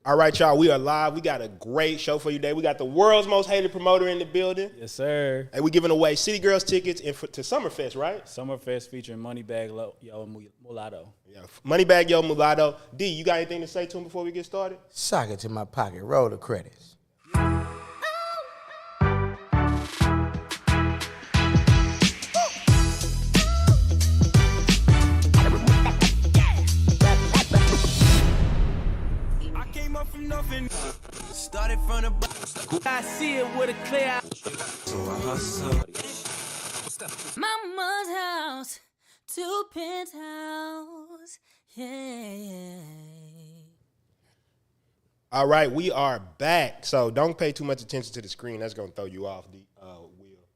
All right, y'all, we are live. We got a great show for you today. We got the world's most hated promoter in the building. Yes, sir. And we're giving away City Girls tickets to Summerfest, right? Summerfest featuring Moneybag Yo Mulatto. Yeah, Moneybag Yo Mulatto. D, you got anything to say to him before we get started? Sock it to my pocket. Roll the credits. Started from the I see it with a clear eye. So I hustle. Mama's house to Penthouse. Yeah. All right, we are back. So don't pay too much attention to the screen. That's going to throw you off, Will.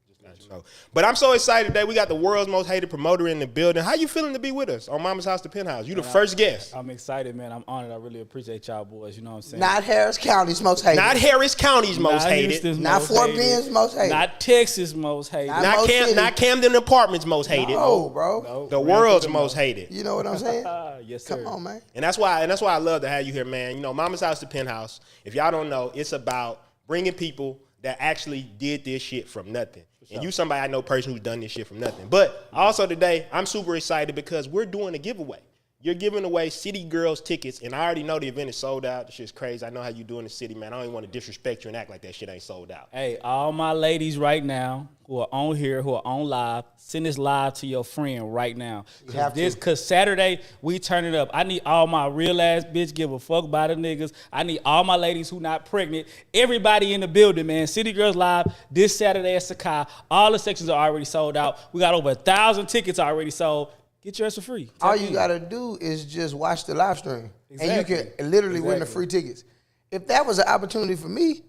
Just let you know. But I'm so excited today. We got the world's most hated promoter in the building. How you feeling to be with us on Mama's House to Penthouse? You the first guest. I'm excited, man. I'm honored. I really appreciate y'all boys. You know what I'm saying? Not Harris County's most hated. Not Harris County's most hated. Houston's Not most Fort hated. Bend's most hated. Not Texas most hated. Not Camden Apartments most hated. No, bro. No. The world's most hated. You know what I'm saying? Yes, sir. Come on, man. And that's why I love to have you here, man. You know, Mama's House to Penthouse, if y'all don't know, it's about bringing people that actually did this shit from nothing. Sure. And you somebody I know personally who's done this shit from nothing. But also today, I'm super excited because we're doing a giveaway. You're giving away City Girls tickets, and I already know the event is sold out. The shit's crazy. I know how you do in the city, man. I don't even want to disrespect you and act like that shit ain't sold out. Hey, all my ladies right now who are on here, who are on live, send this live to your friend right now. Because Saturday, we turn it up. I need all my real ass bitch give a fuck about the niggas. I need all my ladies who not pregnant. Everybody in the building, man. City Girls Live this Saturday at Sakai. All the sections are already sold out. We got over 1,000 tickets already sold. Get yours for free. All you got to do is just watch the live stream. Exactly. And you can literally win the free tickets. If that was an opportunity for me,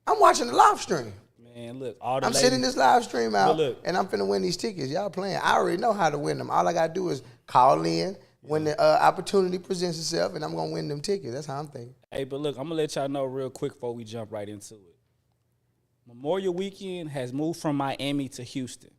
I'm watching the live stream. Man, look. All the I'm sending this live stream out, and I'm finna win these tickets. Y'all playing. I already know how to win them. All I got to do is call in when the opportunity presents itself, and I'm going to win them tickets. That's how I'm thinking. Hey, but look, I'm going to let y'all know real quick before we jump right into it. Memorial Weekend has moved from Miami to Houston.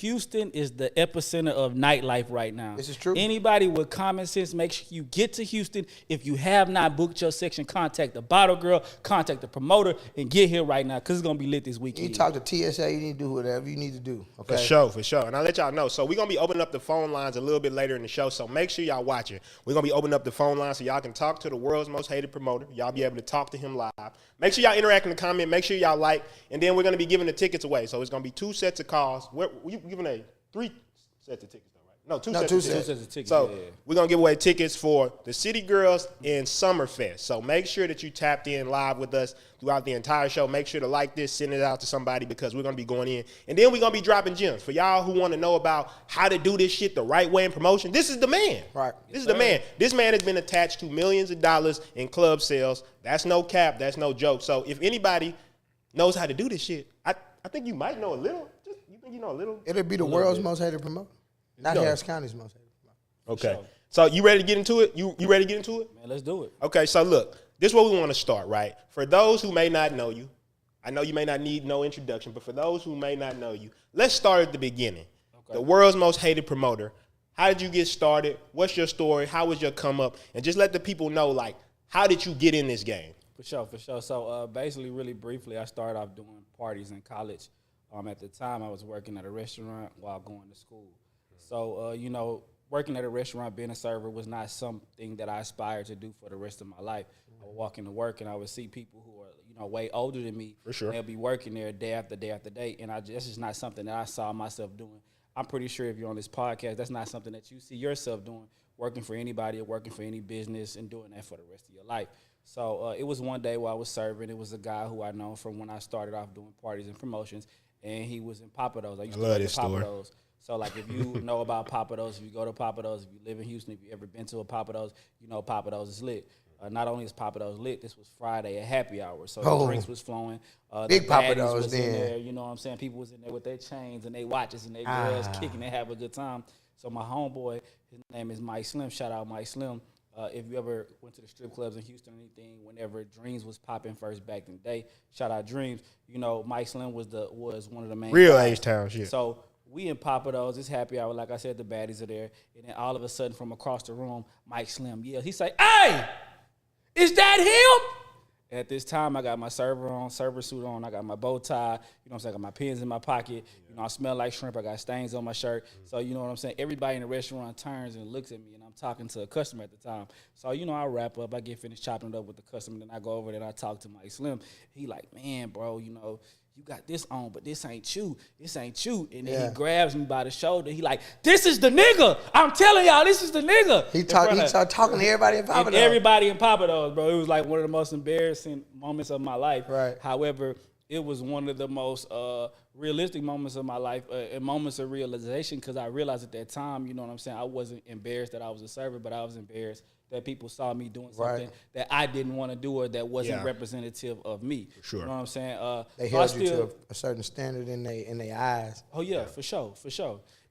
Houston is the epicenter of nightlife right now. This is true. Anybody with common sense, make sure you get to Houston. If you have not booked your section, contact the bottle girl, contact the promoter, and get here right now because it's going to be lit this weekend. You talk to TSA, you need to do whatever you need to do. Okay? For sure. And I'll let y'all know. So we're going to be opening up the phone lines a little bit later in the show, so make sure y'all watch it. We're going to be opening up the phone lines so y'all can talk to the world's most hated promoter. Y'all be able to talk to him live. Make sure y'all interact in the comment. Make sure y'all like. And then we're going to be giving the tickets away. So it's going to be 2 sets of calls. We're giving 3 sets of tickets, though, right? No, 2 sets. 2 sets of tickets. So we're going to give away tickets for the City Girls and Summerfest. So make sure that you tapped in live with us throughout the entire show. Make sure to like this, send it out to somebody because we're going to be going in. And then we're going to be dropping gems. For y'all who want to know about how to do this shit the right way in promotion, this is the man. Right. This is the man. This man has been attached to millions of dollars in club sales. That's no cap. That's no joke. So if anybody knows how to do this shit, I think you might know a little. You know a little. It'll be the world's most hated promoter. Not Harris County's most hated promoter. Okay. Sure. So you ready to get into it? You ready to get into it? Man, let's do it. Okay, so look, this is where we want to start, right? For those who may not know you, I know you may not need no introduction, but for those who may not know you, let's start at the beginning. Okay. The world's most hated promoter. How did you get started? What's your story? How was your come up? And just let the people know, like, how did you get in this game? For sure. So basically, really briefly, I started off doing parties in college. At the time, I was working at a restaurant while going to school. So, working at a restaurant, being a server was not something that I aspired to do for the rest of my life. I would walk into work and I would see people who are, way older than me. For sure. They'll be working there day after day after day, and that's just not something that I saw myself doing. I'm pretty sure if you're on this podcast, that's not something that you see yourself doing, working for anybody or working for any business and doing that for the rest of your life. So it was one day while I was serving. It was a guy who I know from when I started off doing parties and promotions. And he was in Papados. I used to go to Papados. So, like, if you know about Papados, if you go to Papados, if you live in Houston, if you ever been to a Papados, you know Papados is lit. Not only is Papados lit, this was Friday at happy hour. So the drinks was flowing. Big the Papados was then. in there. You know what I'm saying? People was in there with their chains and their watches and their girls kicking and have a good time. So my homeboy, his name is Mike Slim. Shout out Mike Slim. If you ever went to the strip clubs in Houston or anything, whenever Dreams was popping first back in the day, shout out Dreams. Mike Slim was one of the main real guys. H-Town shit. So we in Papados, it's happy hour. Like I said, the baddies are there. And then all of a sudden from across the room, Mike Slim yells. He say, "Hey, Is that him? At this time, I got my server suit on. I got my bow tie. You know what I'm saying? I got my pins in my pocket. You know, I smell like shrimp. I got stains on my shirt. So, you know what I'm saying? Everybody in the restaurant turns and looks at me, and I'm talking to a customer at the time. So, you know, I wrap up. I get finished chopping it up with the customer. Then I go over there and I talk to Mike Slim. He like, man, bro, you know, you got this on, but this ain't you. This ain't you. And then he grabs me by the shoulder. He like, this is the nigga. I'm telling y'all, this is the nigga. He started talking to everybody in Papa Dog. Everybody in Papa Dog, bro. It was like one of the most embarrassing moments of my life. Right. However, it was one of the most realistic moments of my life and moments of realization because I realized at that time, you know what I'm saying, I wasn't embarrassed that I was a server, but I was embarrassed that people saw me doing something that I didn't want to do or that wasn't representative of me. Sure. You know what I'm saying? They held you to a certain standard in their eyes. Oh, yeah, for sure.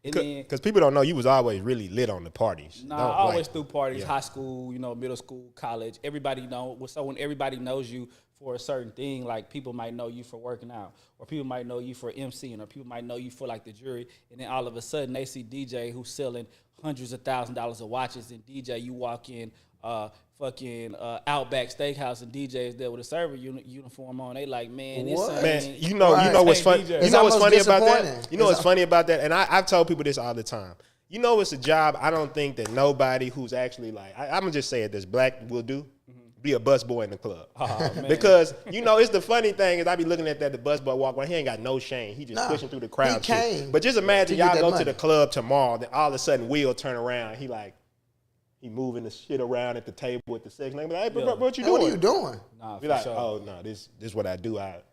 Because people don't know you was always really lit on the parties. Nah, I always threw parties, high school, you know, middle school, college. Everybody know. So when everybody knows you for a certain thing, like people might know you for working out, or people might know you for MCing, or people might know you for like the jury, and then all of a sudden they see DJ who's selling hundreds of $1,000s of watches, and DJ, you walk in Outback Steakhouse and DJ is there with a server uniform on. They like, man, this man, you know what's funny? You know what's funny about that? You know what's funny about that? And I've told people this all the time. You know, it's a job I don't think that nobody who's actually like, I'm gonna just say it, this black will do. Be a busboy in the club. Because, you know, it's the funny thing is I be looking at the busboy walk around. He ain't got no shame. He just pushing through the crowd. But just imagine y'all go to the club tomorrow, then all of a sudden Will turn around. He moving the shit around at the table with the sex. Like, hey, bro, what you doing? What are you doing? Nah, be like, sure. Oh, no, this is what I do. I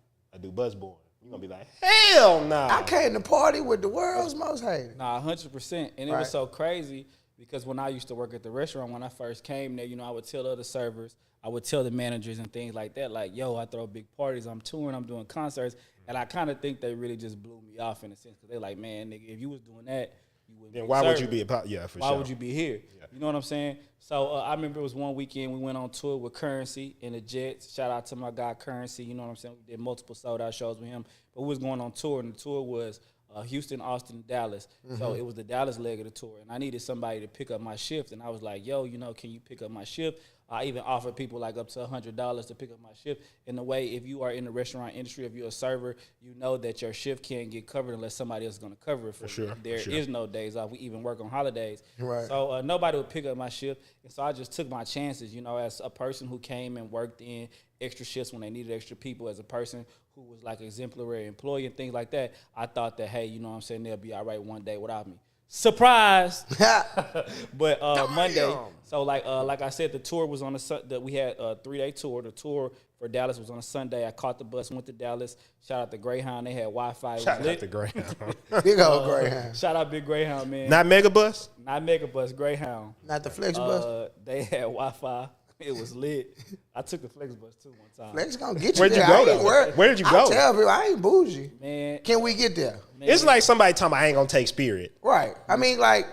do busboy. You're going to be like, hell no. Nah. I came to party with the world's most hated. Nah, 100%. And it was so crazy because when I used to work at the restaurant, when I first came there, you know, I would tell other servers, I would tell the managers and things like that, like, yo, I throw big parties, I'm touring, I'm doing concerts. And I kind of think they really just blew me off in a sense because they're like, man, nigga, if you was doing that, you wouldn't then be why would you be a for sure. Why would you be here? Yeah. You know what I'm saying? So I remember it was one weekend we went on tour with Currency in the Jets. Shout out to my guy Currency. You know what I'm saying? We did multiple sold-out shows with him. But we was going on tour, and the tour was Houston, Austin, Dallas. So it was the Dallas leg of the tour, and I needed somebody to pick up my shift. And I was like, yo, you know, can you pick up my shift? I even offered people like up to $100 to pick up my shift. In a way, if you are in the restaurant industry, if you're a server, you know that your shift can't get covered unless somebody else is going to cover it for you. Sure. There is no days off. We even work on holidays. Right. So nobody would pick up my shift. And so I just took my chances, you know, as a person who came and worked in extra shifts when they needed extra people, as a person who was like an exemplary employee and things like that. I thought that, hey, you know what I'm saying, they'll be all right one day without me. Surprise! But Monday, so like I said, the tour was on we had a 3-day tour. The tour for Dallas was on a Sunday. I caught the bus, went to Dallas. Shout out to Greyhound. They had Wi-Fi. Shout out to Greyhound. Big old Greyhound. Shout out Big Greyhound, man. Not Megabus? Not Megabus, Greyhound. Not the Flex bus? They had Wi-Fi. It was lit. I took the Flex bus too one time. Flex gonna get you Where'd there. you go, though? Where did you go? I tell people, I ain't bougie. Man. Can we get there? Man. It's like somebody talking about I ain't gonna take Spirit. Right. I mean, like,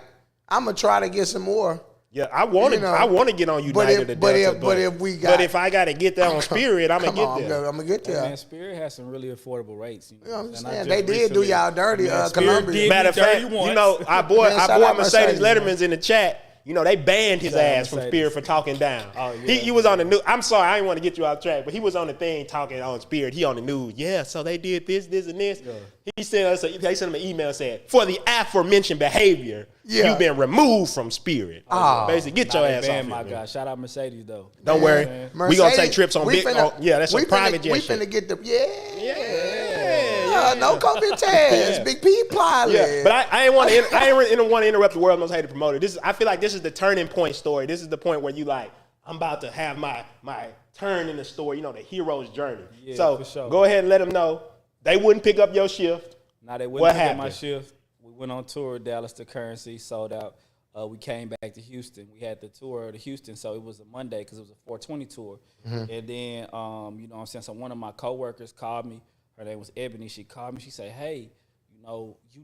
I'm gonna try to get some more. Yeah, I want to get on United but if I gotta get there on Spirit, I'm gonna get there. I'm gonna get there. Man, Spirit has some really affordable rates. You know I understand. They did do y'all dirty, Columbia. Matter of fact, you know, our boy Mercedes Letterman's in the chat. You know, they banned his ass from Spirit for talking down. Oh, yeah. He was on the news. I'm sorry, I didn't want to get you off track, but he was on the thing talking on Spirit. He on the news. Yeah, so they did this, and this. Yeah. He sent him an email saying, for the aforementioned behavior, you've been removed from Spirit. Basically, get your ass off my here, God. Shout out Mercedes, though. Don't worry. We going to take trips on big. That's a private jet. We finna get the, no COVID test. Big P pilot. Yeah, but I ain't want to interrupt the world's most hated promoter. I feel like this is the turning point story. This is the point where you like, I'm about to have my turn in the story. You know, the hero's journey. Yeah, so for sure. Go ahead and let them know they wouldn't pick up your shift. Nah, they wouldn't pick up my shift. We went on tour Dallas to Currency, sold out. We came back to Houston. We had the tour to Houston, so it was a Monday because it was a 420 tour. Mm-hmm. And then, you know what I'm saying, so one of my coworkers called me. Her name was Ebony. She called me. She said, hey, you know, you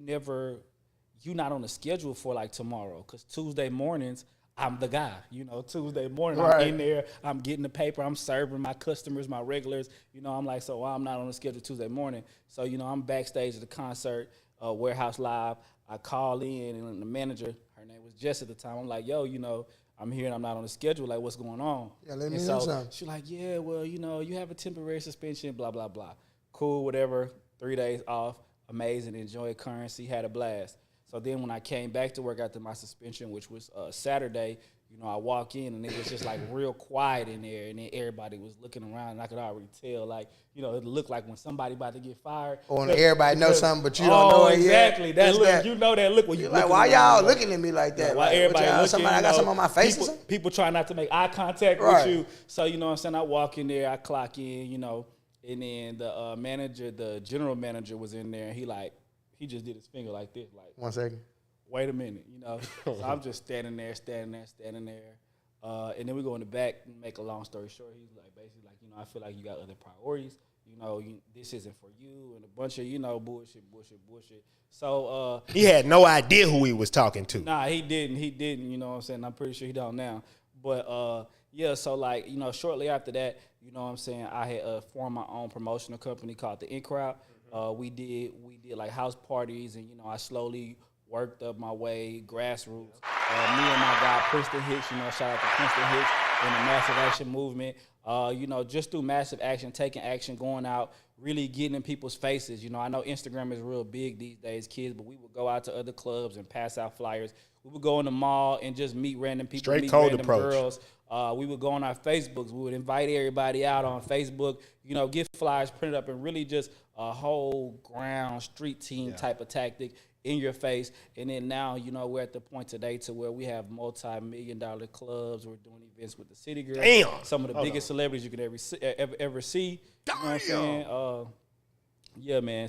not on the schedule for like tomorrow because Tuesday mornings, I'm the guy. You know, Tuesday morning, right. I'm in there. I'm getting the paper. I'm serving my customers, my regulars. You know, I'm like, so I'm not on the schedule Tuesday morning. So, you know, I'm backstage at the concert, Warehouse Live. I call in, and the manager, her name was Jess at the time. I'm like, yo, you know, I'm here and I'm not on the schedule. Like, what's going on? Yeah, let me and know so something. she's like, yeah, well, you know, you have a temporary suspension, blah, blah, blah. Cool, whatever. 3 days off. Amazing. Enjoyed currency. Had a blast. So then when I came back to work after my suspension, which was Saturday, you know, I walk in and it was just like real quiet in there, and then everybody was looking around, and I could already tell, like, you know, it looked like when somebody about to get fired. Or when everybody knows something, but you don't know it exactly. yet. That look, that. you know that look when you like, why y'all looking at me like that? Yeah, why like, everybody looking? Somebody, I got something on my face or something? People try not to make eye contact with you. So, you know what I'm saying? I walk in there, I clock in, you know, and then the general manager was in there, and he just did his finger like this, like, 1 second. Wait a minute, you know. So I'm just standing there. And then we go in the back and make a long story short. He's like, basically like, you know, I feel like you got other priorities. You know, this isn't for you, and a bunch of, you know, bullshit. So he had no idea who he was talking to. Nah, he didn't, you know what I'm saying? I'm pretty sure he don't now. But yeah, so like, you know, shortly after that, you know what I'm saying, I had formed my own promotional company called the In Crowd. We did like house parties, and, you know, I slowly worked up my way, grassroots. Me and my guy, Prinston Hicks, you know, shout out to Prinston Hicks in the Massive Action movement. You know, just through massive action, taking action, going out, really getting in people's faces. You know, I know Instagram is real big these days, kids, but we would go out to other clubs and pass out flyers. We would go in the mall and just meet random people, Straight meet cold random approach. girls. We would go on our Facebooks. We would invite everybody out on Facebook, you know, get flyers printed up, and really just a whole ground street team type of tactic in your face. And then now, you know, we're at the point today to where we have multi-million-dollar clubs. We're doing events with the City Girls. Damn. Some of the biggest celebrities you could ever see. You know what I'm saying? Yeah, man.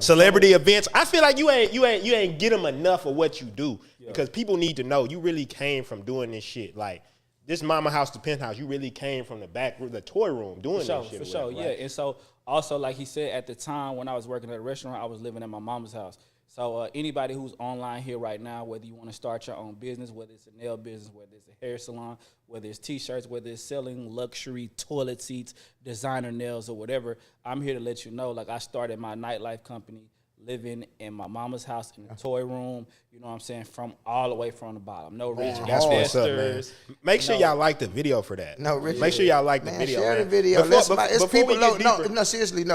Celebrity events. I feel like you ain't get them enough of what you do, because people need to know you really came from doing this shit. Like, this Mama House to Penthouse, you really came from the back, the toy room, doing this shit. For sure, yeah. And so also, like he said, at the time when I was working at a restaurant, I was living at my mama's house. So anybody who's online here right now, whether you want to start your own business, whether it's a nail business, whether it's a hair salon, whether it's T-shirts, whether it's selling luxury toilet seats, designer nails, or whatever, I'm here to let you know, like, I started my nightlife company living in my mama's house in the toy room, you know what I'm saying, from all the way from the bottom. No rich investors. Make sure y'all like the video for that. No rich. Make sure y'all like the video. Share the video. Seriously,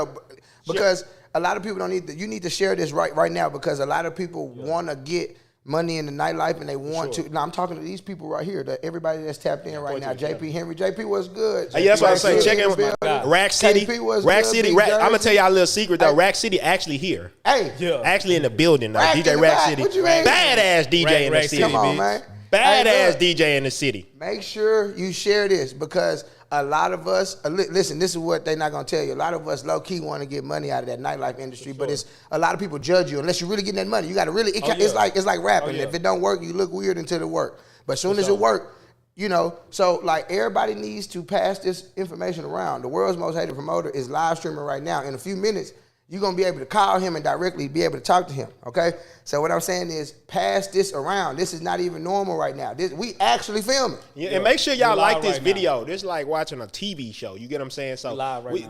because a lot of people don't need to. You need to share this right now, because a lot of people want to get money in the nightlife, and they want to. Now I'm talking to these people right here, everybody that's tapped in right now. JP Henry, JP was good. Hey, that's what I'm saying. Check in Rack City. Rack City. I'm gonna tell y'all a little secret though. Rack City actually here. Actually in the building though. DJ Rack City, badass DJ in the city. Come on, man. Badass DJ in the city. Make sure you share this, because a lot of us, listen, this is what they're not going to tell you. A lot of us low-key want to get money out of that nightlife industry, but it's a lot of people judge you unless you're really getting that money. You got to really, it's like rapping. If it don't work, you look weird until it work. But as soon as it work, you know, so like everybody needs to pass this information around. The world's most hated promoter is live streaming right now. In a few minutes, you're going to be able to call him and directly be able to talk to him, okay? So what I'm saying is pass this around. This is not even normal right now. We actually filming. Yeah, and make sure y'all like this video. This is like watching a TV show. You get what I'm saying? So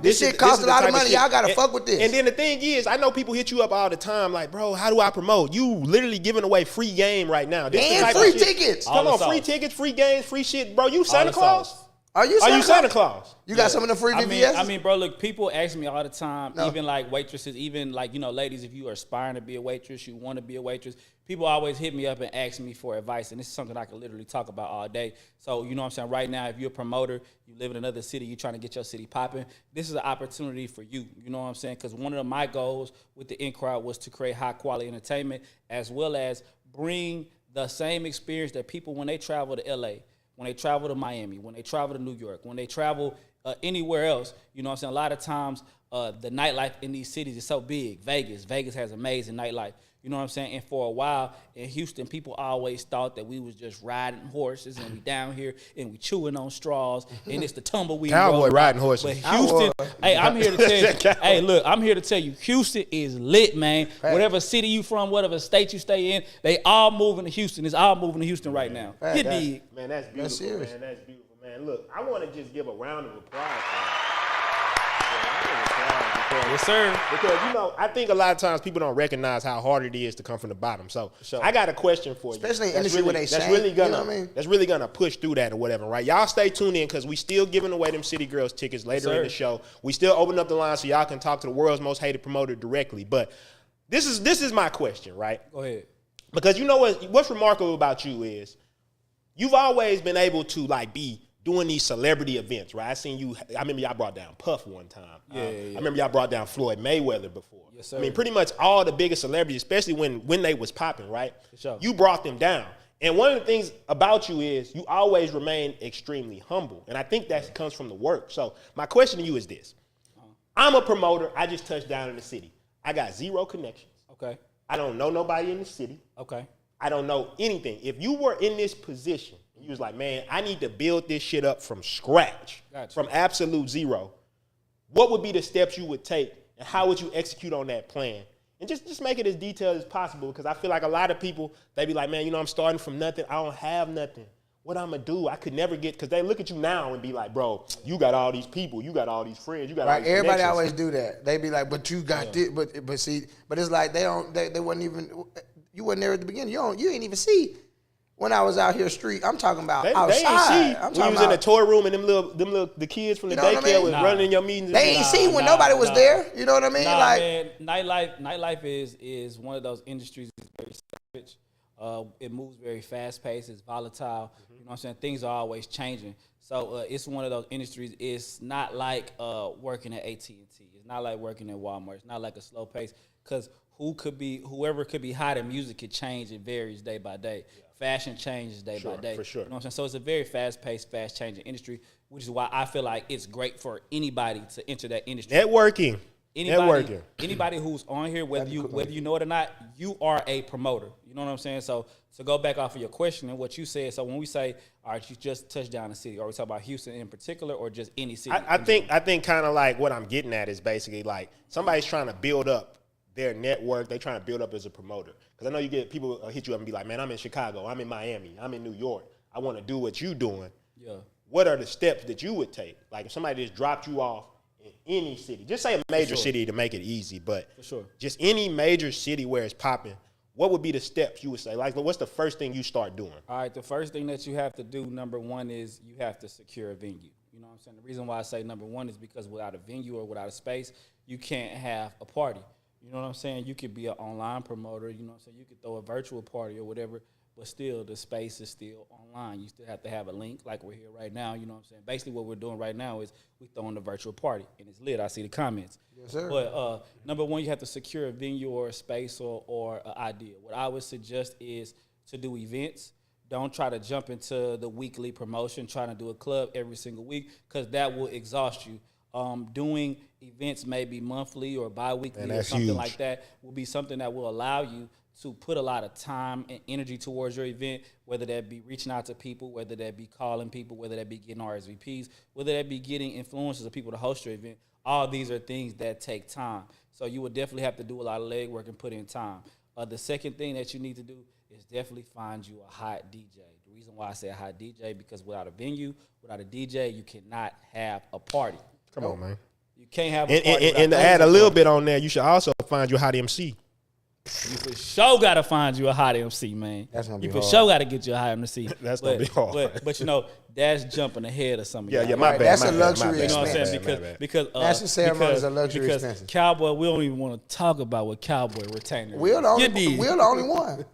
this shit costs a lot of money. Y'all got to fuck with this. And then the thing is, I know people hit you up all the time like, bro, how do I promote? You literally giving away free game right now. This and free tickets. Come on, free tickets, free games, free shit. Bro, you Santa Claus? Are you Santa Claus? You got some of the free VVS? I mean, bro, look, people ask me all the time, even like waitresses, even like, you know, ladies, if you are aspiring to be a waitress, you want to be a waitress, people always hit me up and ask me for advice, and this is something I can literally talk about all day. So, you know what I'm saying, right now, if you're a promoter, you live in another city, you're trying to get your city popping, this is an opportunity for you, you know what I'm saying, because one of my goals with the In Crowd was to create high-quality entertainment, as well as bring the same experience that people, when they travel to L.A., when they travel to Miami, when they travel to New York, when they travel anywhere else, you know what I'm saying? A lot of times the nightlife in these cities is so big. Vegas has amazing nightlife. You know what I'm saying? And for a while in Houston, people always thought that we was just riding horses and we down here and we chewing on straws and it's the tumbleweed. Cowboy riding horses. But Houston, hey, I'm here to tell you. Hey, look, I'm here to tell you, Houston is lit, man. Right. Whatever city you from, whatever state you stay in, they all moving to Houston. It's all moving to Houston right now. Right. Man, that's beautiful. That's serious. Man, that's beautiful, man. Look, I want to just give a round of applause for that. Yes, sir. Because, I think a lot of times people don't recognize how hard it is to come from the bottom. So I got a question for you. Especially in industry where they that's sing, really gonna, you know what I mean? That's really going to push through that or whatever, right? Y'all stay tuned in because we still giving away them City Girls tickets later in the show. We still open up the line so y'all can talk to the world's most hated promoter directly. But this is my question, right? Go ahead. Because what's remarkable about you is you've always been able to be doing these celebrity events, right? I remember y'all brought down Puff one time. Yeah. I remember y'all brought down Floyd Mayweather before. Yes, sir. I mean, pretty much all the biggest celebrities, especially when they was popping, right? For sure. You brought them down. And one of the things about you is you always remain extremely humble. And I think that comes from the work. So my question to you is this. I'm a promoter. I just touched down in the city. I got zero connections. Okay. I don't know nobody in the city. Okay. I don't know anything. If you were in this position, you was like, man, I need to build this shit up from scratch, from absolute zero, what would be the steps you would take and how would you execute on that plan? And just make it as detailed as possible because I feel like a lot of people, they be like, man, I'm starting from nothing. I don't have nothing. What I'm going to do? I could never get, because they look at you now and be like, bro, you got all these people. You got all these friends. You got all these Everybody connections. always do that. They be like, but you got this. But see, but it's like they wasn't even, you wasn't there at the beginning. You ain't even see. When I was out here street, I'm talking about outside. They ain't see. When you was in the toy room and them little the kids from the daycare was running in your meetings. They ain't see when nobody was there. You know what I mean? Man, nightlife is one of those industries that's very savage. It moves very fast paced. It's volatile. You know what I'm saying? Things are always changing. So it's one of those industries. It's not like working at AT&T. It's not like working at Walmart. It's not like a slow pace because whoever could be hot in music could change. It varies day by day. Yeah. Fashion changes day by day. For sure. You know what I'm saying? So it's a very fast-paced, fast-changing industry, which is why I feel like it's great for anybody to enter that industry. Networking. Anybody who's on here, whether you know it or not, you are a promoter. You know what I'm saying? So to go back off of your question and what you said, so when we say, all right, you just touched down the city, are we talking about Houston in particular or just any city? I think kind of like what I'm getting at is basically like somebody's trying to build up their network. They trying to build up as a promoter. Because I know you get people hit you up and be like, man, I'm in Chicago, I'm in Miami, I'm in New York. I want to do what you doing. Yeah. What are the steps that you would take? Like if somebody just dropped you off in any city, just say a major city to make it easy, but just any major city where it's popping, what would be the steps you would say? Like what's the first thing you start doing? All right, the first thing that you have to do, number one, is you have to secure a venue. You know what I'm saying? The reason why I say number one is because without a venue or without a space, you can't have a party. You know what I'm saying? You could be an online promoter, you know what I'm saying? You could throw a virtual party or whatever, but still the space is still online. You still have to have a link like we're here right now, you know what I'm saying? Basically what we're doing right now is we're throwing a virtual party, and it's lit. I see the comments. Yes, sir. But number one, you have to secure a venue or a space or an idea. What I would suggest is to do events. Don't try to jump into the weekly promotion, trying to do a club every single week, because that will exhaust you. Doing events maybe monthly or bi-weekly or something like that will be something that will allow you to put a lot of time and energy towards your event, whether that be reaching out to people, whether that be calling people, whether that be getting RSVPs, whether that be getting influencers or people to host your event. All these are things that take time. So you would definitely have to do a lot of legwork and put in time. The second thing that you need to do is definitely find you a hot DJ. The reason why I say a hot DJ, because without a venue, without a DJ, you cannot have a party. Come on, man. You can't have a party. And to add a little bit on there, you should also find you a hot MC. You for sure got to find you a hot MC, man. That's gonna be hard. hard. You for sure got to get you a hot MC. That's going to be hard. But you know, that's jumping ahead of some of y'all. Yeah, my bad. That's my a bad, luxury my bad, You know what I'm expense. saying? Because National ceremony is a luxury expense. Cowboy, we don't even want to talk about what Cowboy retainer. We're the only one.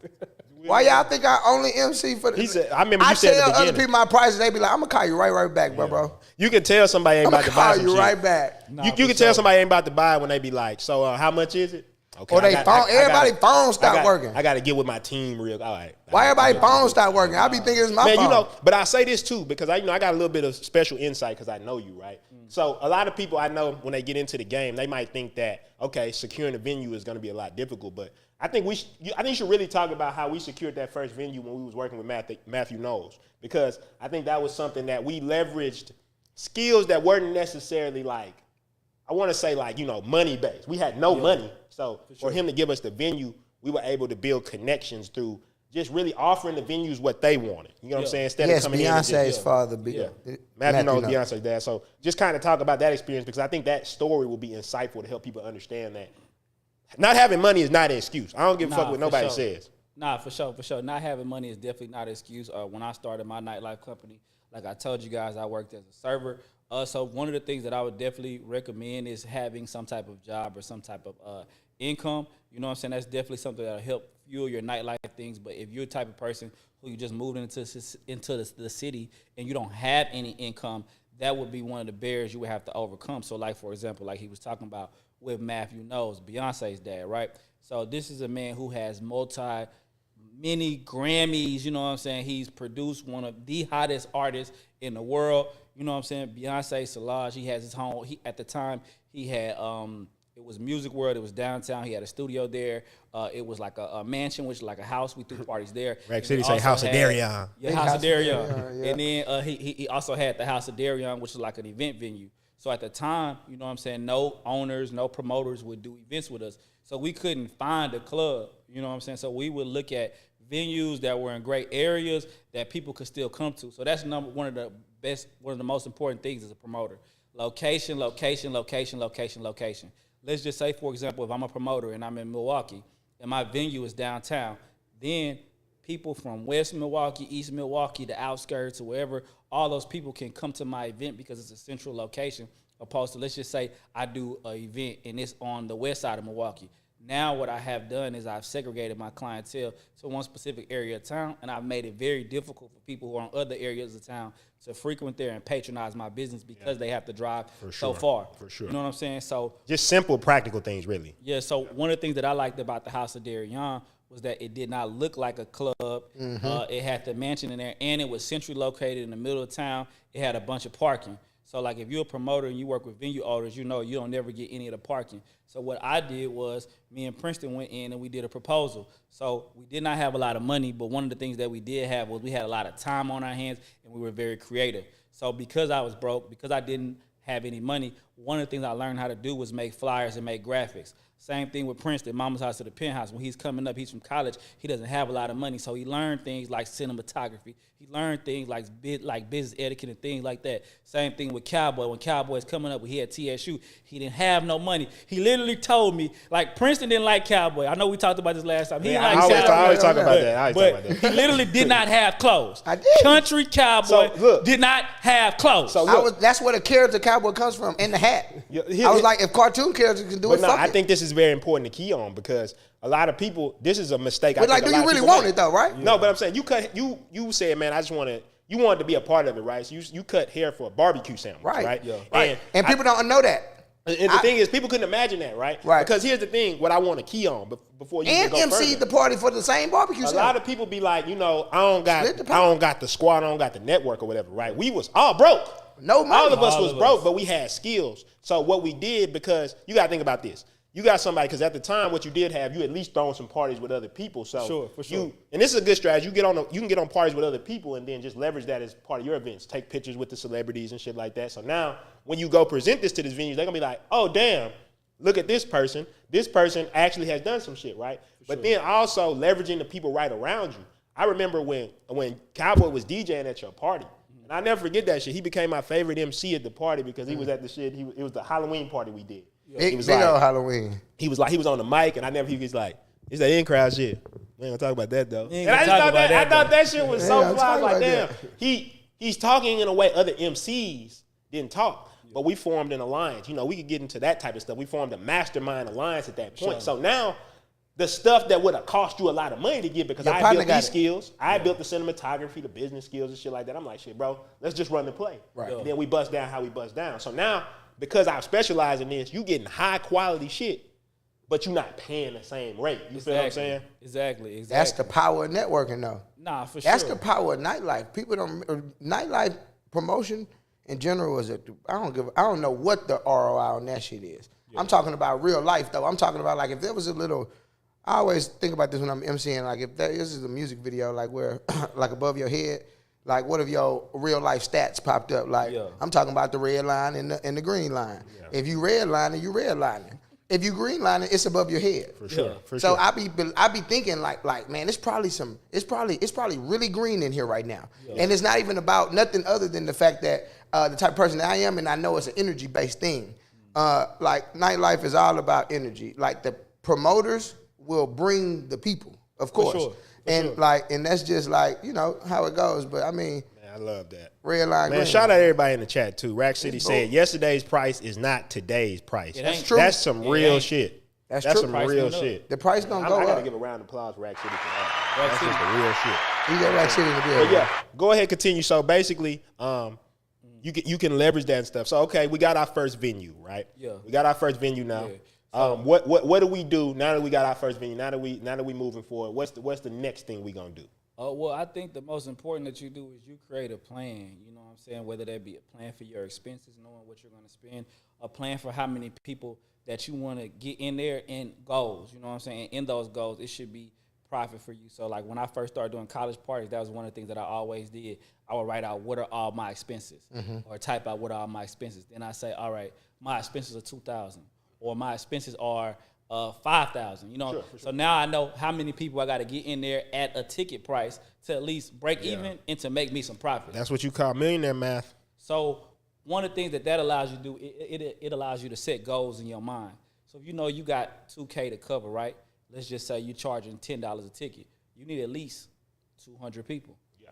Why y'all think I only MC for the? He said, I remember you said at the tell other beginning. people my prices. They be like, I'm gonna call you right back, bro. You can tell somebody ain't I'm about gonna to buy call some you shit. right back. Nah, You can tell somebody ain't about to buy when they be like, so how much is it? Okay, Or everybody phone stop working. I got to get with my team real. All right. Why everybody phone stop working? I be thinking it's my Man, phone. but I say this too because I got a little bit of special insight because I know you, right? So a lot of people I know when they get into the game, they might think that securing a venue is going to be a lot difficult. But I think you should really talk about how we secured that first venue when we was working with Matthew Knowles, because I think that was something that we leveraged skills that weren't necessarily like, I want to say like, money based. We had no money. So for him to give us the venue, we were able to build connections through just really offering the venues what they wanted. You know what I'm saying? Instead yes, of coming Beyonce's in father. Matthew knows Beyonce's dad. So just kind of talk about that experience because I think that story will be insightful to help people understand that not having money is not an excuse. I don't give a fuck what nobody says. Nah, for sure. Not having money is definitely not an excuse. When I started my nightlife company, like I told you guys, I worked as a server. So one of the things that I would definitely recommend is having some type of job or some type of income. You know what I'm saying? That's definitely something that'll help fuel your nightlife things. But if you're the type of person who you just moved into the city and you don't have any income, that would be one of the barriers you would have to overcome. So like, for example, like he was talking about with Matthew knows, Beyonce's dad, right? So this is a man who has many Grammys, you know what I'm saying? He's produced one of the hottest artists in the world. You know what I'm saying? Beyonce, Solange, he has his home. At the time, he had, it was Music World. It was downtown. He had a studio there. It was like a mansion, which is like a house. We threw parties there. Rack City say House of Darrell. Yeah, House of Darrell. Yeah. And then he also had the House of Darrell, which is like an event venue. So at the time, you know what I'm saying, no owners, no promoters would do events with us. So we couldn't find a club, you know what I'm saying? So we would look at venues that were in great areas that people could still come to. So that's one of the most important things as a promoter. Location. Let's just say, for example, if I'm a promoter and I'm in Milwaukee and my venue is downtown, then people from West Milwaukee, East Milwaukee, the outskirts or wherever, all those people can come to my event because it's a central location, opposed to, let's just say I do an event and it's on the west side of Milwaukee. Now what I have done is I've segregated my clientele to one specific area of town, and I've made it very difficult for people who are in other areas of town to frequent there and patronize my business because they have to drive so far. For sure. You know what I'm saying? So just simple, practical things, really. Yeah, so one of the things that I liked about the House of Darrell was that it did not look like a club. It had the mansion in there, and it was centrally located in the middle of town. It had a bunch of parking. So, like, if you're a promoter and you work with venue owners, you know you don't never get any of the parking. So what I did was me and Prinston went in and we did a proposal. So we did not have a lot of money, but one of the things that we did have was we had a lot of time on our hands and we were very creative. So because I was broke, because I didn't have any money, one of the things I learned how to do was make flyers and make graphics. Same thing with Prinston, Mama's House to the Penthouse. When he's coming up, he's from college. He doesn't have a lot of money, so he learned things like cinematography. He learned things like business etiquette and things like that. Same thing with Cowboyy. When Cowboy's coming up, when he had TSU, he didn't have no money. He literally told me, like, Prinston didn't like Cowboyy. I know we talked about this last time. He didn't like Cowboyy. I always talk about that. He literally did not have clothes. I did. Country Cowboy did not have clothes. So that's where the character Cowboy comes from, in the hat. I was like, if cartoon characters can do it, fuck it. I think this is very important to key on because a lot of people, this is a mistake. But like, do you really want it though, right? No, but I'm saying you said, man, I just want to. You wanted to be a part of it, right? So you cut hair for a barbecue sandwich, right? Yeah. Right. And people don't know that. And the thing is, people couldn't imagine that, right? Right. Because here's the thing: what I want to key on before you and go MC further. the party for the same barbecue sandwich. A lot of people be like, I don't got the squad, I don't got the network or whatever, right? We was all broke. No money. All of us was broke, but we had skills. So what we did, because you got to think about this. You got somebody, because at the time, what you did have, you at least thrown some parties with other people. So for sure. And this is a good strategy. You can get on parties with other people and then just leverage that as part of your events. Take pictures with the celebrities and shit like that. So now, when you go present this to these venues, they're gonna be like, "Oh, damn, look at this person. This person actually has done some shit, right?" But then also leveraging the people right around you. I remember when Cowboyy was DJing at your party. And I never forget that shit. He became my favorite MC at the party because he was at the shit. It was the Halloween party we did. Big old Halloween. He was on the mic, and he was like, it's that in-crowd shit. We ain't gonna talk about that, though. And I thought that shit was so fly. I was like, damn, he's talking in a way other MCs didn't talk. But we formed an alliance. We could get into that type of stuff. We formed a mastermind alliance at that point. Sure. So now, the stuff that would have cost you a lot of money to get, because I built these skills. I built the cinematography, the business skills and shit like that. I'm like, shit, bro, let's just run the play. Right. And then we bust down how we bust down. So now, because I specialize in this, you getting high quality shit, but you're not paying the same rate. You feel what I'm saying? Exactly. That's the power of networking, though. Nah, for sure. That's the power of nightlife. People nightlife promotion in general is I don't know what the ROI on that shit is. Yeah. I'm talking about real life though. I'm talking about, like, if there was a little, I always think about this when I'm MCing, like, if this is a music video, like, where like above your head, like, what if your real life stats popped up? Like, I'm talking about the red line and the green line. Yeah. If you redlining, you redlining. If you green line it, it's above your head. For sure. So I be thinking like man, it's probably really green in here right now. Yeah. And it's not even about nothing other than the fact that the type of person that I am, and I know it's an energy based thing. Like nightlife is all about energy. Like the promoters will bring the people, of course. For sure. And that's just like, you know, how it goes. But I mean, I love that. Red line, man. Shout out everybody in the chat too. Rack City said yesterday's price is not today's price. That's true. Some real shit. That's true. Some real shit. The price gonna go up. I gotta give a round of applause for Rack City for that. That's just the real shit. You got Rack City in the building. But yeah, go ahead, continue. So basically, you can leverage that and stuff. So okay, we got our first venue, right? Yeah. We got our first venue now. Yeah. So, what do we do now that we got our first venue? Now that we moving forward, what's the next thing we gonna do? Well, I think the most important that you do is you create a plan. You know what I'm saying? Whether that be a plan for your expenses, knowing what you're going to spend, a plan for how many people that you want to get in there, and goals. You know what I'm saying? And in those goals, it should be profit for you. So, like when I first started doing college parties, that was one of the things that I always did. I would write out what are all my expenses, or type out what are all my expenses. Then I say, all right, my expenses are $2,000, or my expenses are $5,000, you know. Sure. So now I know how many people I got to get in there at a ticket price to at least break even and to make me some profit. That's what you call millionaire math. So one of the things that allows you to do, it allows you to set goals in your mind. So if you know you got $2K to cover, right? Let's just say you're charging $10 a ticket. You need at least 200 people. Yeah,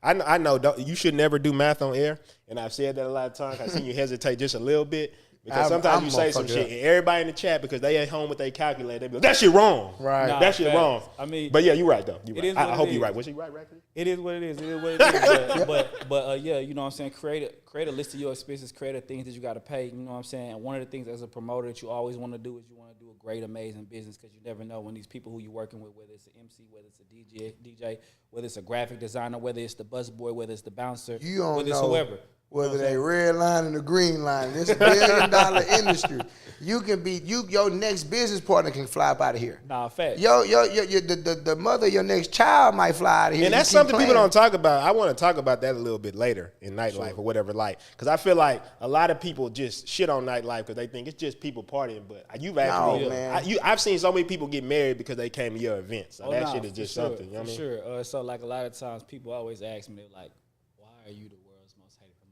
I know. You should never do math on air, and I've said that a lot of times. I've seen you hesitate just a little bit. Because sometimes you say some shit, and everybody in the chat, because they at home with their calculator, they be like, that shit wrong. Right. That shit wrong. I mean, but yeah, you're right, though. I hope you're right. Was she right, Rackman? It is what it is. It is what it is. But yeah, you know what I'm saying? Create a list of your expenses, create the things that you got to pay. You know what I'm saying? And one of the things as a promoter that you always want to do is you want to do a great, amazing business, because you never know when these people who you're working with, whether it's an MC, whether it's a DJ, whether it's a graphic designer, whether it's the busboy, whether it's the bouncer, whether it's whoever. Whether they red line or the green line, this $1 billion industry. You can be your next business partner can fly up out of here. Nah, fact. The mother of your next child might fly out of here. And that's something people don't talk about. I want to talk about that a little bit later in nightlife or whatever, like, because I feel like a lot of people just shit on nightlife because they think it's just people partying. But you've actually, I've seen so many people get married because they came to your event. So that shit is just something. You know what I mean? Sure. So like a lot of times people always ask me, they're like, why are you the world's most hated promoter?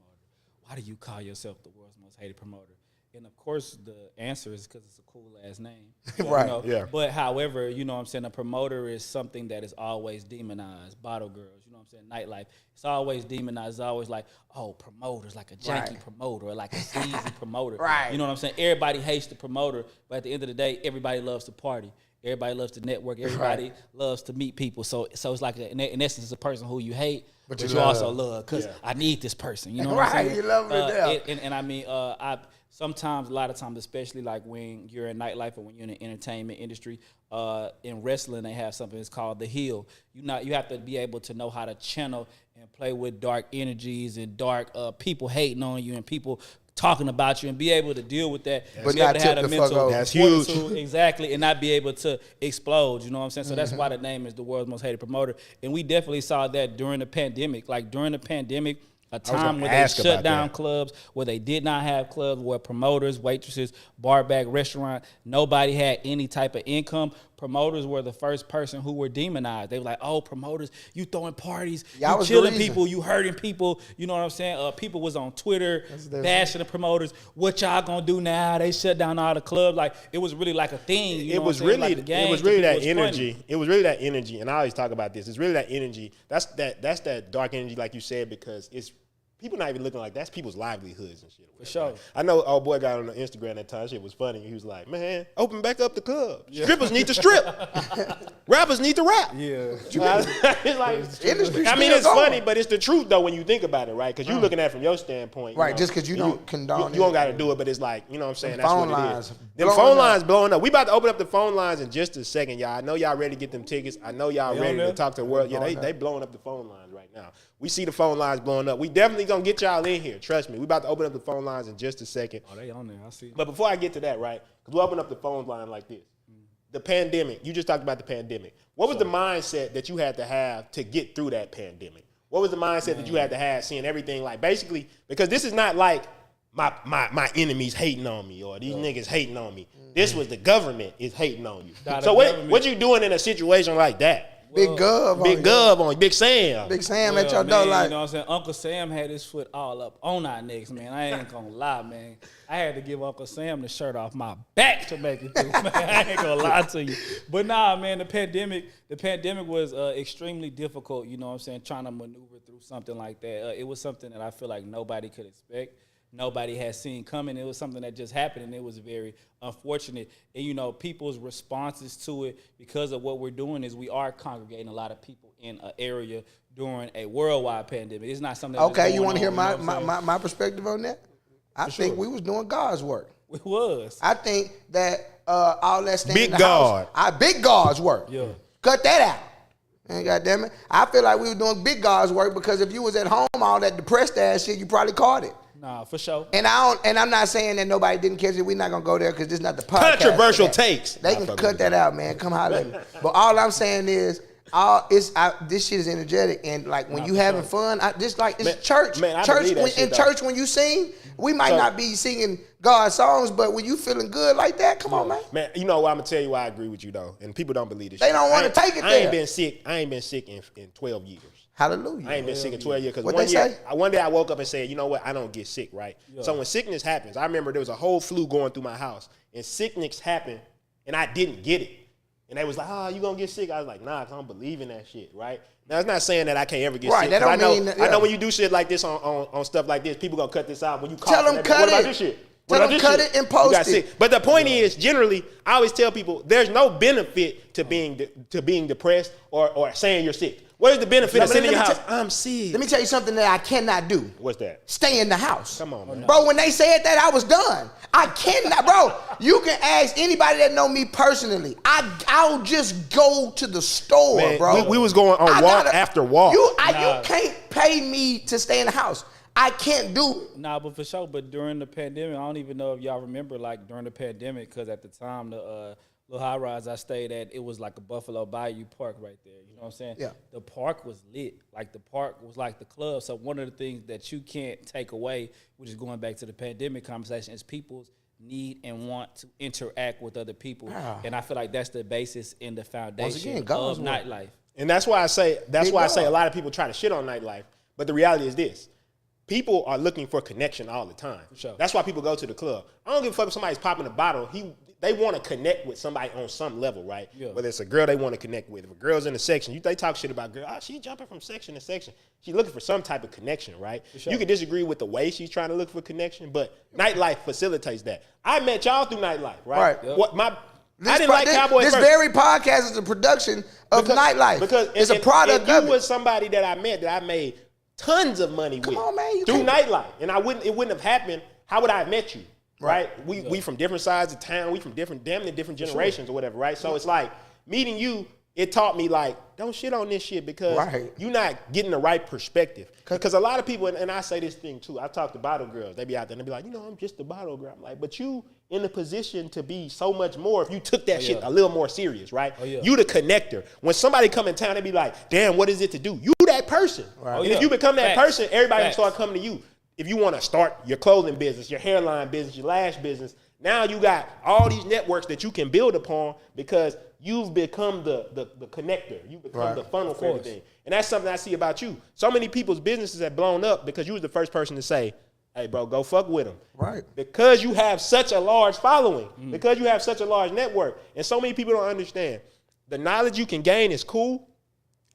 Why do you call yourself the world's most hated promoter? And of course, the answer is because it's a cool ass name. Right. You know? Yeah. But however, you know what I'm saying, a promoter is something that is always demonized. Bottle girls, you know what I'm saying, nightlife. It's always demonized. It's always like, oh, promoters, like a janky promoter, or like a sleazy promoter. Right. You know what I'm saying? Everybody hates the promoter, but at the end of the day, everybody loves to party. Everybody loves to network. Everybody loves to meet people. So it's like, in essence, it's a person who you hate, but you also love, because I need this person. You know what I'm saying? You love them to death. And I mean, sometimes, a lot of times, especially like when you're in nightlife or when you're in the entertainment industry, in wrestling, they have something that's called the heel. You have to be able to know how to channel and play with dark energies and dark people hating on you and people talking about you, and be able to deal with that. But be not able to have tip a the fuck mental over. That's huge. Exactly, and not be able to explode. You know what I'm saying? So that's why the name is the world's most hated promoter. And we definitely saw that during the pandemic. Like during the pandemic, a time where they shut down clubs, where they did not have clubs, where promoters, waitresses, bar back, restaurant, nobody had any type of income. Promoters were the first person who were demonized. They were like, oh, promoters, you throwing parties, you killing people, you hurting people. You know what I'm saying? People was on Twitter bashing the promoters. What y'all gonna do now? They shut down all the clubs. Like, it was really like a thing. It was really that energy. It was really that energy. And I always talk about this. It's really that energy. That's that dark energy, like you said, because it's people not even looking like that's people's livelihoods and shit. For sure. I know old boy got on the Instagram that time. Shit was funny. He was like, man, open back up the club. Strippers need to strip. Rappers need to rap. Yeah. It's like, industry I mean, it's funny, but it's the truth, though, when you think about it, right? Because you're looking at it from your standpoint. Right, know, just because you don't condone you don't got to do it, but it's like, you know what I'm saying? That's phone what it lines is. Them phone lines blowing up. We about to open up the phone lines in just a second, y'all. I know y'all ready to get them tickets. I know y'all ready to talk to the world. Yeah, they blowing up the phone lines right now. We see the phone lines blowing up. We definitely going to get y'all in here. Trust me. We about to open up the phone lines in just a second. Oh, they on there. I see. But before I get to that, right, because we'll open up the phone line like this. The pandemic. You just talked about the pandemic. What was the mindset that you had to have to get through that pandemic? What was the mindset that you had to have seeing everything like basically, because this is not like my enemies hating on me or these niggas hating on me. This was the government is hating on you. Nah, So what you doing in a situation like that? Big Gov on you. Big Sam. Big Sam at Well, your door man, like. you know what I'm saying? Uncle Sam had his foot all up on our necks, man. I ain't gonna lie, man. I had to give Uncle Sam the shirt off my back to make it through, man. I ain't gonna lie to you. But nah, man, the pandemic was extremely difficult, you know what I'm saying, trying to maneuver through something like that. It was something that I feel like nobody could expect. Nobody had seen coming. It was something that just happened, and it was very unfortunate. And, you know, people's responses to it, because of what we're doing, is we are congregating a lot of people in an area during a worldwide pandemic. It's not something that's Okay, you want to hear you know my perspective on that? I think we was doing God's work. It was. I think that all that staying Big in the God. house, big God's work. Yeah. Cut that out. And goddamn it, I feel like we were doing big God's work because if you was at home, all that depressed ass shit, you probably caught it. Nah, for sure. And I'm not saying that nobody didn't catch it. We're not gonna go there because this is not the podcast. Controversial for that. takes. They can cut that out, man. Come holler at me. But all I'm saying is, this shit is energetic, and like when you having fun, it's church. Man, I church believe that when, shit, in though. church when you sing, we might not be singing God's songs, but when you feeling good like that, come on, man. Man, you know what? I'm gonna tell you why I agree with you though, and people don't believe this. They shit. don't wanna take it I there. ain't been sick. I ain't been sick in 12 years. Hallelujah. I ain't been sick in 12 years because What one they year, say? one day I woke up and said, you know what? I don't get sick, right? So when sickness happens, I remember there was a whole flu going through my house, and sickness happened, and I didn't get it. And they was like, you gonna get sick? I was like, nah, 'cause I don't believe in that shit, right? Now, it's not saying that I can't ever get sick. That don't mean that, I know when you do shit like this on stuff like this, people gonna cut this out. When you Tell them cut what about it. this shit? Tell them cut it and post You got it. sick. But the point is, generally, I always tell people there's no benefit to being depressed or saying you're sick. What is the benefit of sitting in your house? I'm sick. Let me tell you something that I cannot do. What's that? Stay in the house. Come on, man. Bro, when they said that, I was done. I cannot, bro. You can ask anybody that know me personally. I'll just go to the store, Man, bro. we was going on walk after walk. You can't pay me to stay in the house. I can't do it. Nah, but for sure. But during the pandemic, I don't even know if y'all remember, like during the pandemic, because at the time the little high rise I stayed at, it was like a Buffalo Bayou Park right there. You know what I'm saying? Yeah. The park was lit. Like the park was like the club. So one of the things that you can't take away, which is going back to the pandemic conversation, is people's need and want to interact with other people. Wow. And I feel like that's the basis and the foundation again, God's of work. nightlife. And that's why I say Big a dog. lot of people try to shit on nightlife. But the reality is this. People are looking for connection all the time. Sure. That's why people go to the club. I don't give a fuck if somebody's popping a bottle. They want to connect with somebody on some level, right? Yeah. Whether it's a girl they want to connect with. If a girl's in a section, they talk shit about girl. She jumping from section to section. She's looking for some type of connection, right? Sure. You can disagree with the way she's trying to look for connection, but nightlife facilitates that. I met y'all through nightlife, right? Right. Yep. I didn't like Cowboyy This first. very podcast is a production of nightlife. Because it's a product you of it. was somebody that I met that I made tons of money with on, man, you through can't- nightlife, and it wouldn't have happened. How would I have met you? Right? We from different sides of town. We from damn near different generations or whatever. Right? So it's like meeting you. It taught me like don't shit on this shit because you're not getting the right perspective. Because a lot of people, and I say this thing too. I talk to bottle girls. They be out there and they be like, I'm just a bottle girl. I'm like, but you in a position to be so much more if you took that shit a little more serious, right? You the connector. When somebody come in town, they be like, damn, what is it to do? You that person. Right. And if you become that person, everybody Facts. will start coming to you. If you want to start your clothing business, your hairline business, your lash business, now you got all these networks that you can build upon because you've become the connector. You become the funnel for everything. And that's something I see about you. So many people's businesses have blown up because you was the first person to say, hey, bro, go fuck with them. Right. Because you have such a large following, because you have such a large network. And so many people don't understand. The knowledge you can gain is cool,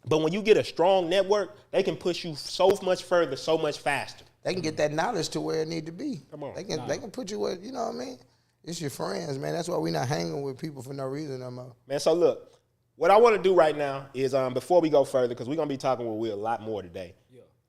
but when you get a strong network, they can push you so much further, so much faster. They can get that knowledge to where it need to be. Come on. They can put you where, you know what I mean? It's your friends, man. That's why we not hanging with people for no reason no more. Man, so look, what I want to do right now is before we go further, because we're going to be talking with Will a lot more today.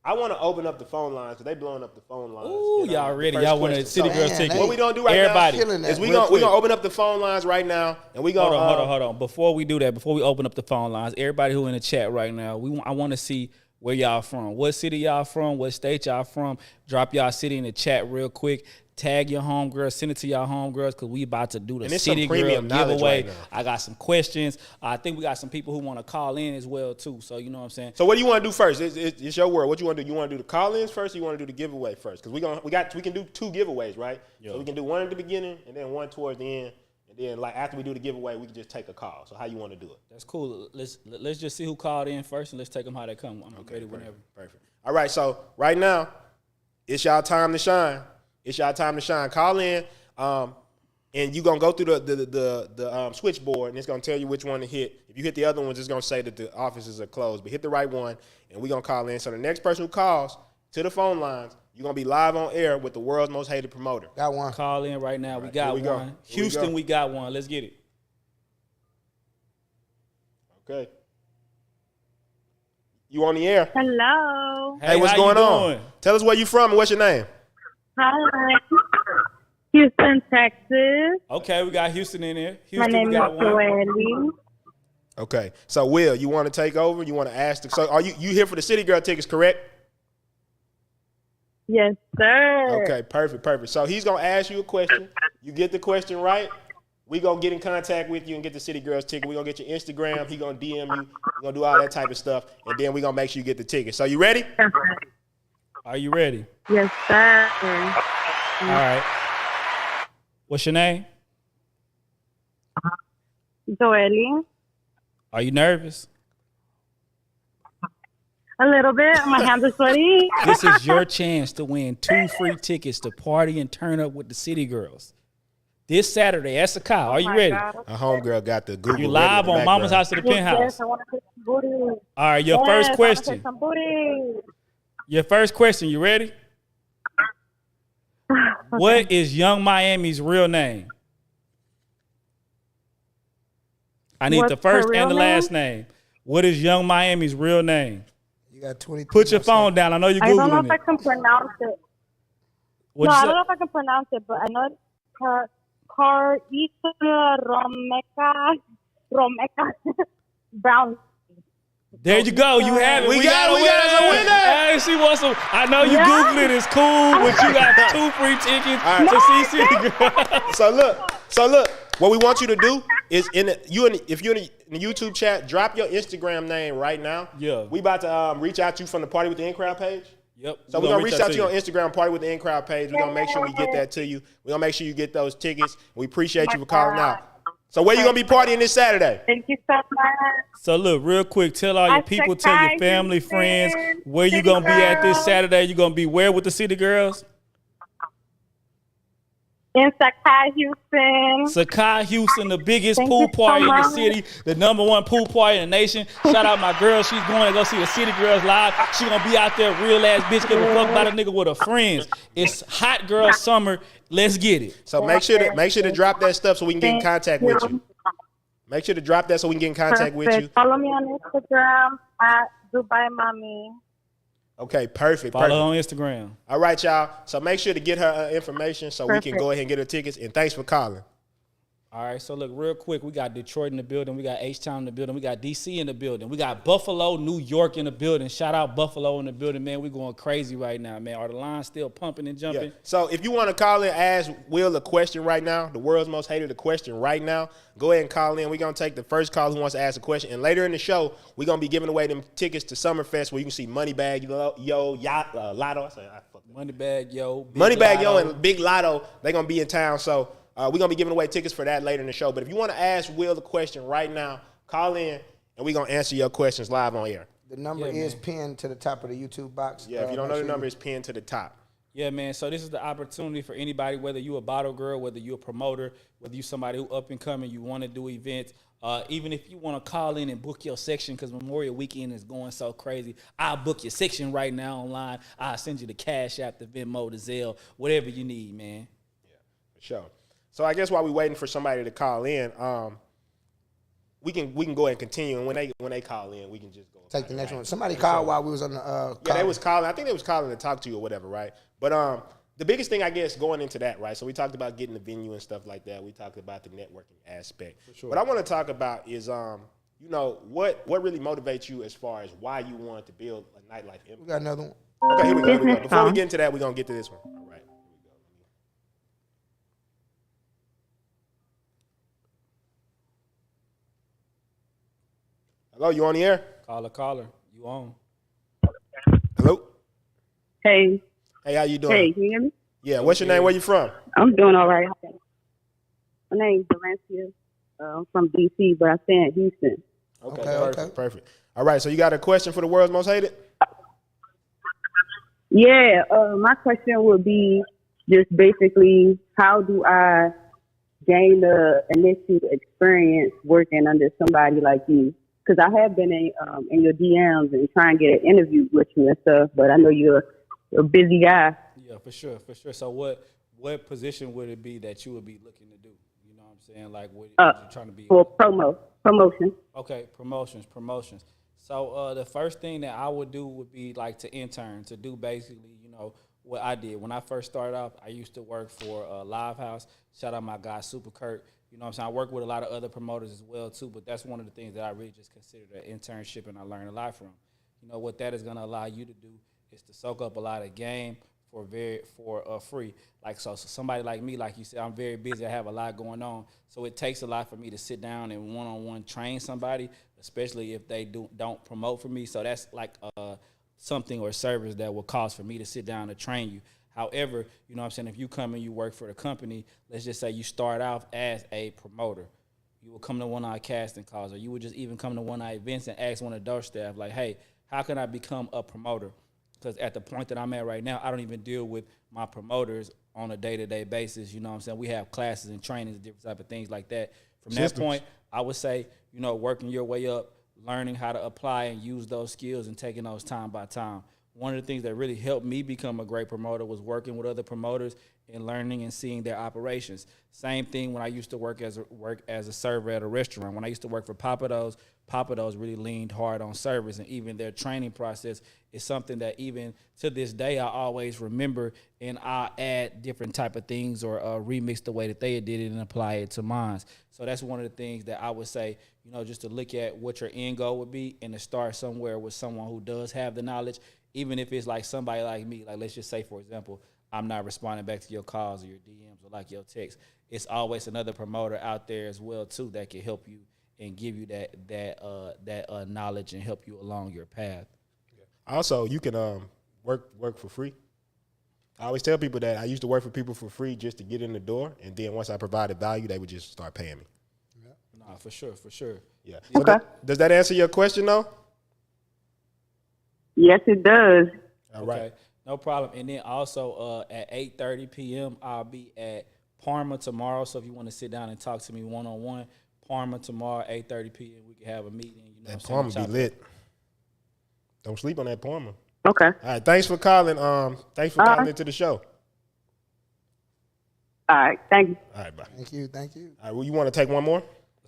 I want to open up the phone lines because they blowing up the phone lines. Ooh, y'all the ready? first Y'all want a question. City So, Girls man, ticket? What we gonna do right Everybody. Killing now that. is we Real quick. gonna open up the phone lines right now, and we gonna Hold on. Before we do that, before we open up the phone lines, everybody who in the chat right now, I want to see where y'all from. What city y'all from? What state y'all from? Drop y'all city in the chat real quick. Tag your homegirls, send it to y'all homegirls because we about to do the And it's City some Girl premium knowledge giveaway. right now. I got some questions. I think we got some people who want to call in as well too. So you know what I'm saying. So what do you want to do first? It's your word. What you want to do? You want to do the call-ins first, or you want to do the giveaway first? Because we can do 2 giveaways, right? Yeah. So we can do one at the beginning and then one towards the end, and then like after we do the giveaway, we can just take a call. So how you want to do it? That's cool. Let's just see who called in first and let's take them how they come. I'm ready whenever. Perfect. All right. So right now, it's y'all time to shine. It's y'all time to shine. Call in, and you're gonna go through the switchboard, and it's gonna tell you which one to hit. If you hit the other ones, it's gonna say that the offices are closed. But hit the right one, and we're gonna call in. So the next person who calls to the phone lines, you're gonna be live on air with the world's most hated promoter. Got one. Call in right now. We got here we go. one. Here we Houston, go. we got one. Let's get it. Okay. You on the air? Hello. Hey, what's how you going on? doing? Tell us where you from and what's your name? Hi. Houston, Texas. Okay, we got Houston in here. My Houston, name we is got one. Joelle. Okay. So Will, you want to take over? You want to ask? So are you here for the City Girl tickets? Correct. Yes, sir. Okay, perfect. So he's gonna ask you a question. You get the question right, we gonna get in contact with you and get the City Girls ticket. We gonna get your Instagram. He gonna DM you. We gonna do all that type of stuff, and then we gonna make sure you get the ticket. So you ready? Are you ready? Yes, sir. All right. What's your name? Joelle. Are you nervous? A little bit. My hands are sweaty. This is your chance to win 2 free tickets to party and turn up with the City Girls. This Saturday at Sakai. Are you ready? God. A homegirl got the Google. You ready live in the on Mama's background. House to the Yes, Penthouse. I want to take some booty. All right, your Yes, first I wanna question. take some booty. Your first question. You ready? What is Young Miami's real name? I need What's the first her real and the name? last name. What is Young Miami's real name? You got 20. Put your phone down. I know you're I don't know Googling if I it. can pronounce it. What'd No, you I say? don't know if I can pronounce it, but I know it's Carita Romeka Brown. There you go. You have it. We got it. We got it. It's a winner. Hey, she wants some. I know you Yeah. Googled it. It's cool, but you got 2 free tickets to see City Girls. So look. What we want you to do is if you're in the YouTube chat, drop your Instagram name right now. Yeah. We about to reach out to you from the Party with the In Crowd page. Yep. So we're gonna reach out to you on Instagram, Party with the In Crowd page. We're gonna make sure we get that to you. We're gonna make sure you get those tickets. We appreciate you for calling out. So where you gonna be partying this Saturday? Thank you so much. So look, real quick, tell all your people, tell your family, friends, where you gonna be at this Saturday. You gonna be where with the City Girls? In Sakai, Houston. Sakai, Houston, the biggest Thank pool you so party in the much. city, the #1 pool party in the nation. Shout out my girl. She's going to go see the City Girls live. She gonna be out there, real ass bitch, give a fuck about a nigga with her friends. It's hot girl summer. Let's get it. So make sure to drop that stuff so we can get in contact with you. Make sure to drop that so we can get in contact with you. Follow me on Instagram at Dubai Mommy. Okay, perfect. Follow her Perfect. on Instagram. All right, y'all. So make sure to get her information so we can Perfect. go ahead and get her tickets. And thanks for calling. All right, so look, real quick, we got Detroit in the building, we got H-Town in the building, we got DC in the building, we got Buffalo, New York in the building. Shout out Buffalo in the building, man. We going crazy right now, man. Are the lines still pumping and jumping? Yeah. So if you want to call in, ask Will a question right now, the world's most hated question right now, go ahead and call in. We're going to take the first call who wants to ask a question. And later in the show, we're going to be giving away them tickets to Summerfest where you can see Moneybag Yo, Lotto. Moneybag Yo, Big Moneybag Yo Lotto. and Big Lotto, they're going to be in town. So we're going to be giving away tickets for that later in the show. But if you want to ask Will the question right now, call in and we're going to answer your questions live on air. The number is pinned to the top of the YouTube box. Yeah, if you don't know make the sure number, it's pinned to the top. Yeah, man. So this is the opportunity for anybody, whether you a bottle girl, whether you a promoter, whether you somebody who up and coming, you want to do events. Even if you want to call in and book your section because Memorial Weekend is going so crazy, I'll book your section right now online. I'll send you the Cash App, the Venmo, the Zelle, whatever you need, man. Yeah, for sure. So I guess while we're waiting for somebody to call in, we can go ahead and continue. And when they call in, we can just go take the next one. Somebody called while we was on the Yeah, call. they was calling. I think they was calling to talk to you or whatever, right? But the biggest thing I guess going into that, right? So we talked about getting the venue and stuff like that. We talked about the networking aspect. For sure. What I want to talk about is you know, what really motivates you as far as why you wanted to build a nightlife We empire. got another one. Okay, here we go. Before we get into that, we're gonna get to this one. All right, here we go. Hello, you on the air? Caller, you on? Hello. Hey. Hey, how you doing? Hey, can you hear me? Yeah. What's your name? Where you from? I'm doing all right. My name's Valencia. I'm from D.C., but I stay in Houston. Okay. Perfect. All right. So you got a question for the world's most hated? Yeah. My question would be just basically, how do I gain the initial experience working under somebody like you? Because I have been in your DMs and trying to get an interview with you and stuff, but I know you're a busy guy. Yeah, for sure. So what position would it be that you would be looking to do? You know what I'm saying? Like, what you trying to be? For promotion. Okay, promotions. So the first thing that I would do would be like to intern, to do basically, what I did. When I first started off, I used to work for Live House. Shout out my guy, Super Kurt. You know what I'm saying? I work with a lot of other promoters as well, too, but that's one of the things that I really just consider an internship and I learned a lot from. What that is going to allow you to do is to soak up a lot of game for free. Like, so somebody like me, like you said, I'm very busy. I have a lot going on. So it takes a lot for me to sit down and one-on-one train somebody, especially if they don't promote for me. So that's like something or service that will cost for me to sit down and train you. However, you know what I'm saying, if you come and you work for the company, let's just say you start off as a promoter. You will come to one of our casting calls, or you would just even come to one of our events and ask one of the door staff, like, hey, how can I become a promoter? Because at the point that I'm at right now, I don't even deal with my promoters on a day-to-day basis. You know what I'm saying? We have classes and trainings, different type of things like that. From that point, I would say, working your way up, learning how to apply and use those skills and taking those time by time. One of the things that really helped me become a great promoter was working with other promoters and learning and seeing their operations. Same thing when I used to work as a server at a restaurant. When I used to work for Papa Do's really leaned hard on service, and even their training process is something that even to this day I always remember, and I add different type of things or remix the way that they did it and apply it to mine. So that's one of the things that I would say, just to look at what your end goal would be and to start somewhere with someone who does have the knowledge. Even if it's like somebody like me, like let's just say, for example, I'm not responding back to your calls or your DMs or like your texts. It's always another promoter out there as well too that can help you and give you that knowledge and help you along your path. Also, you can work for free. I always tell people that I used to work for people for free just to get in the door, and then once I provided value, they would just start paying me. Yeah. Nah, for sure. Yeah. Okay. Does that answer your question though? Yes, it does. All right. Okay. No problem. And then also at 8:30 p.m., I'll be at Parma tomorrow. So if you want to sit down and talk to me one-on-one, Parma tomorrow, 8:30 p.m., we can have a meeting. That Parma be lit. Don't sleep on that Parma. Okay. All right. Thanks for calling. Thanks for calling into the show. All right. Thank you. All right, bye. Thank you. All right. Well, you want to take one more?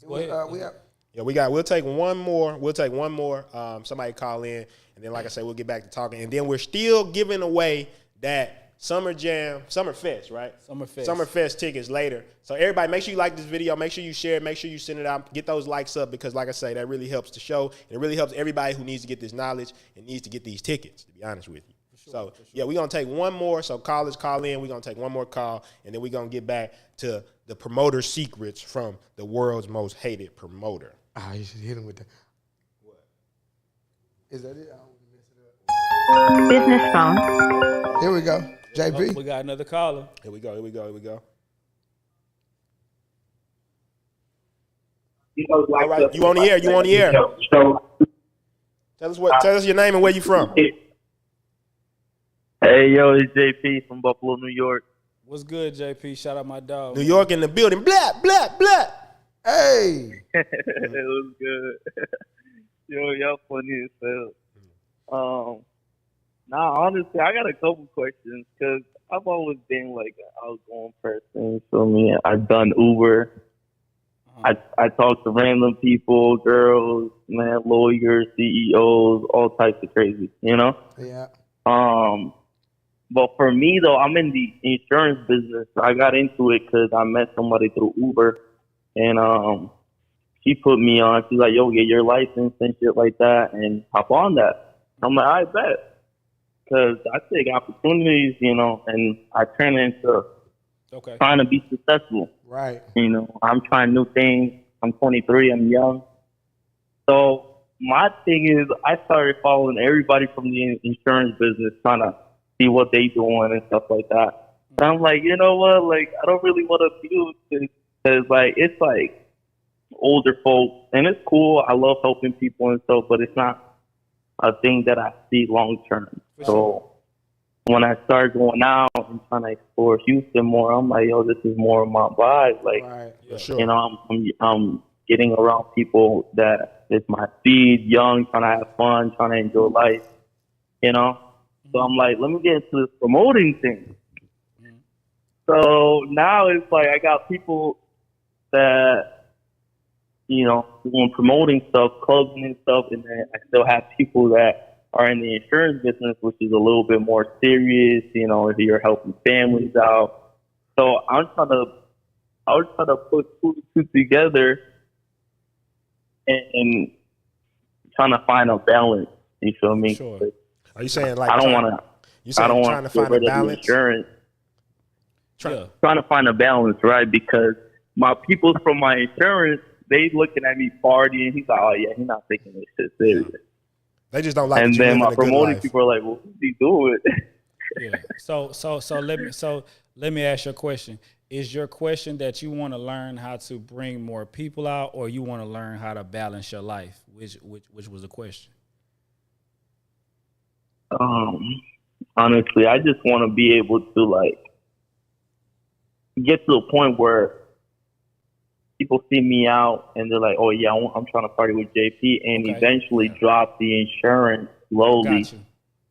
Go ahead. We'll take one more. Somebody call in, and then, like I said, we'll get back to talking. And then we're still giving away that Summerfest, right? Summerfest tickets later. So everybody, make sure you like this video. Make sure you share it. Make sure you send it out. Get those likes up because, like I say, that really helps the show. And it really helps everybody who needs to get this knowledge and needs to get these tickets, to be honest with you. So, yeah, we're going to take one more. So callers call in. We're going to take one more call, and then we're going to get back to the promoter secrets from the world's most hated promoter. You should hit him with that. What? Is that it? I don't want to mess it up. Business phone. Here we go. JP. We got another caller. Here we go. All right, you on the air. Tell us your name and where you from. Hey, yo, it's JP from Buffalo, New York. What's good, JP? Shout out my dog. New York in the building. Blah, blah, blah. Hey. It was good. Yo, y'all funny as hell. Honestly, I got a couple questions because I've always been like an outgoing person. So me, I've done Uber. I talk to random people, girls, man, lawyers, CEOs, all types of crazy, Yeah. But for me though, I'm in the insurance business. I got into it because I met somebody through Uber, and she put me on. She's like, "Yo, get your license and shit like that, and hop on that." I'm like, "I bet," because I take opportunities, and I turn it into trying to be successful. Right. I'm trying new things. I'm 23. I'm young. So my thing is, I started following everybody from the insurance business, trying to see what they doing and stuff like that. And I'm like, you know what? Like, I don't really want to deal with this because, like, it's like older folks, and it's cool. I love helping people and stuff, but it's not a thing that I see long term. So when I started going out and trying to explore Houston more, I'm like, yo, this is more of my vibe. Like, you know, I'm getting around people that is my speed, young, trying to have fun, trying to enjoy life, you know? So I'm like, let me get into this promoting thing. So now it's like I got people that, you know, doing promoting stuff, clubs and stuff, and then I still have people that are in the insurance business, which is a little bit more serious, you know, if you're helping families out. So I was trying to put two together and trying to find a balance. You feel me? Sure. Are you saying like I don't want to find a balance? Insurance. Trying to find a balance, right? Because my people from my insurance, they looking at me partying. He's like, oh yeah, he's not taking this shit serious. They just don't like. And then my promoting life. people are like, well, what's he doing? Yeah. So let me ask you a question. Is your question that you want to learn how to bring more people out, or you want to learn how to balance your life? Which was the question? Honestly, I just want to be able to like get to a point where people see me out and they're like, oh yeah, I'm trying to party with JP, and eventually drop the insurance slowly.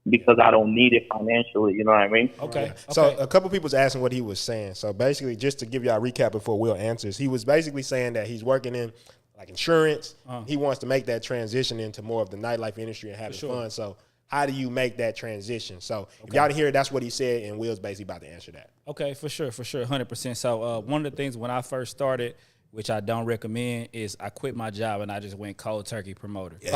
Because I don't need it financially, you know what I mean? Okay. So a couple people's asking what he was saying. So basically, just to give y'all a recap before Will answers, he was basically saying that he's working in like insurance. He wants to make that transition into more of the nightlife industry and having fun. So how do you make that transition? So if y'all hear, that's what he said, and Will's basically about to answer that. Okay, for sure, 100%. So one of the things when I first started, which I don't recommend, is I quit my job and I just went cold turkey promoter. You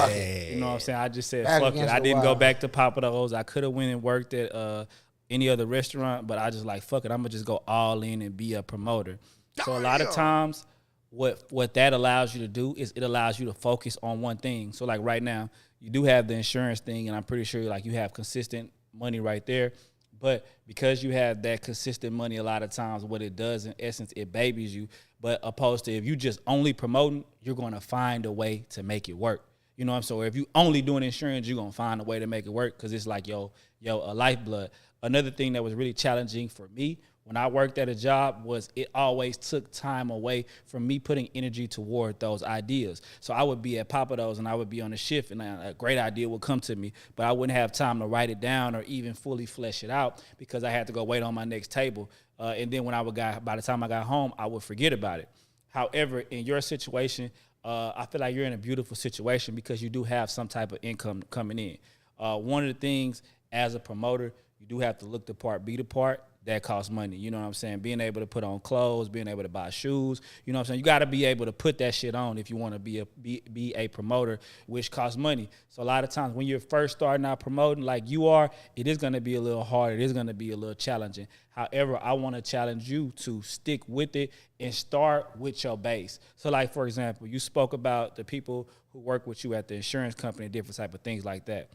know what I'm saying? I just said, fuck it. I didn't go back to Papa Do's. I could have went and worked at any other restaurant, but I just like, fuck it. I'm going to just go all in and be a promoter. So a lot of times what that allows you to do is it allows you to focus on one thing. So like right now, you do have the insurance thing, and I'm pretty sure like you have consistent money right there. But because you have that consistent money, a lot of times what it does, in essence, it babies you. But opposed to if you just only promoting, you're going to find a way to make it work. You know what I'm saying? So if you only doing insurance, you're going to find a way to make it work because it's like, a lifeblood. Another thing that was really challenging for me when I worked at a job was it always took time away from me putting energy toward those ideas. So I would be at Papa Do's and I would be on a shift and a great idea would come to me, but I wouldn't have time to write it down or even fully flesh it out because I had to go wait on my next table. And then by the time I got home, I would forget about it. However, in your situation, I feel like you're in a beautiful situation because you do have some type of income coming in. One of the things as a promoter, you do have to look the part, be the part. That costs money. You know what I'm saying? Being able to put on clothes, being able to buy shoes. You know what I'm saying? You got to be able to put that shit on if you want to be a promoter, which costs money. So a lot of times when you're first starting out promoting like you are, it is going to be a little hard. It is going to be a little challenging. However, I want to challenge you to stick with it and start with your base. So like, for example, you spoke about the people who work with you at the insurance company, different type of things like that.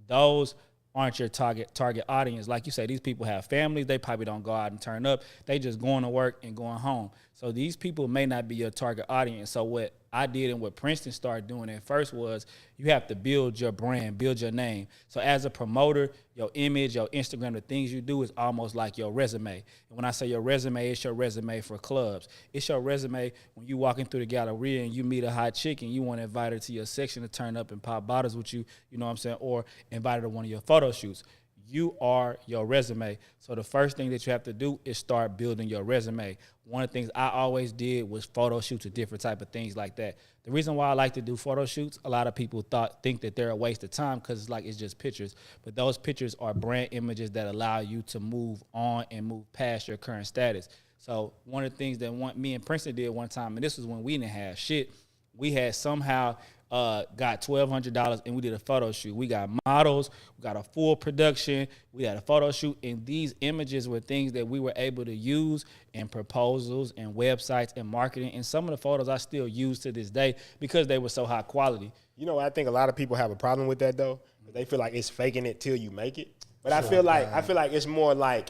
Those aren't your target audience. Like you say, these people have families. They probably don't go out and turn up. They just going to work and going home. So these people may not be your target audience. So what I did and what Prinston started doing at first was you have to build your brand, build your name. So as a promoter, your image, your Instagram, the things you do is almost like your resume. And when I say your resume, it's your resume for clubs. It's your resume when you walking through the galleria and you meet a hot chick and you want to invite her to your section to turn up and pop bottles with you, you know what I'm saying, or invite her to one of your photo shoots. You are your resume. So the first thing that you have to do is start building your resume. One of the things I always did was photo shoots and different type of things like that. The reason why I like to do photo shoots, a lot of people think that they're a waste of time because it's just pictures. But those pictures are brand images that allow you to move on and move past your current status. So one of the things that me and Prinston did one time, and this was when we didn't have shit, we had somehow got $1,200 and we did a photo shoot. We got models, we got a full production, we had a photo shoot, and these images were things that we were able to use in proposals and websites and marketing. And some of the photos I still use to this day because they were so high quality. You know, I think a lot of people have a problem with that though. They feel like it's faking it till you make it. But I feel like it's more like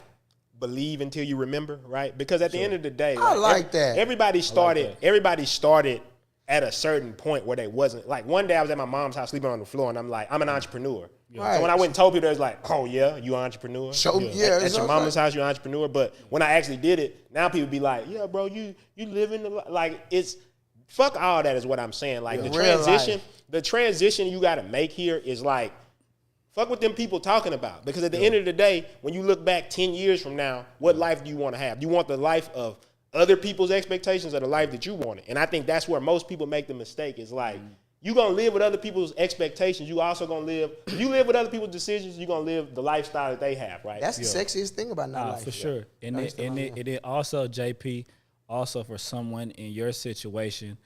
believe until you remember, right? Because at the end of the day, I like that. Everybody started at a certain point where they wasn't. Like one day I was at my mom's house sleeping on the floor, and I'm like, I'm an entrepreneur. Right. So when I went and told people, they was like, oh yeah, you an entrepreneur? At your mama's house, you're an entrepreneur. But when I actually did it, now people be like, yeah, bro, you living the like it's fuck all that is what I'm saying. Like the transition you got to make here is like. Fuck what them people talking about. Because at the end of the day, when you look back 10 years from now, what life do you want to have? Do you want the life of other people's expectations or the life that you wanted? And I think that's where most people make the mistake is like, you going to live with other people's expectations. You also going to live, if you live with other people's decisions, you're going to live the lifestyle that they have, right? That's the sexiest thing about nightlife. For sure. And it also, JP, also for someone in your situation,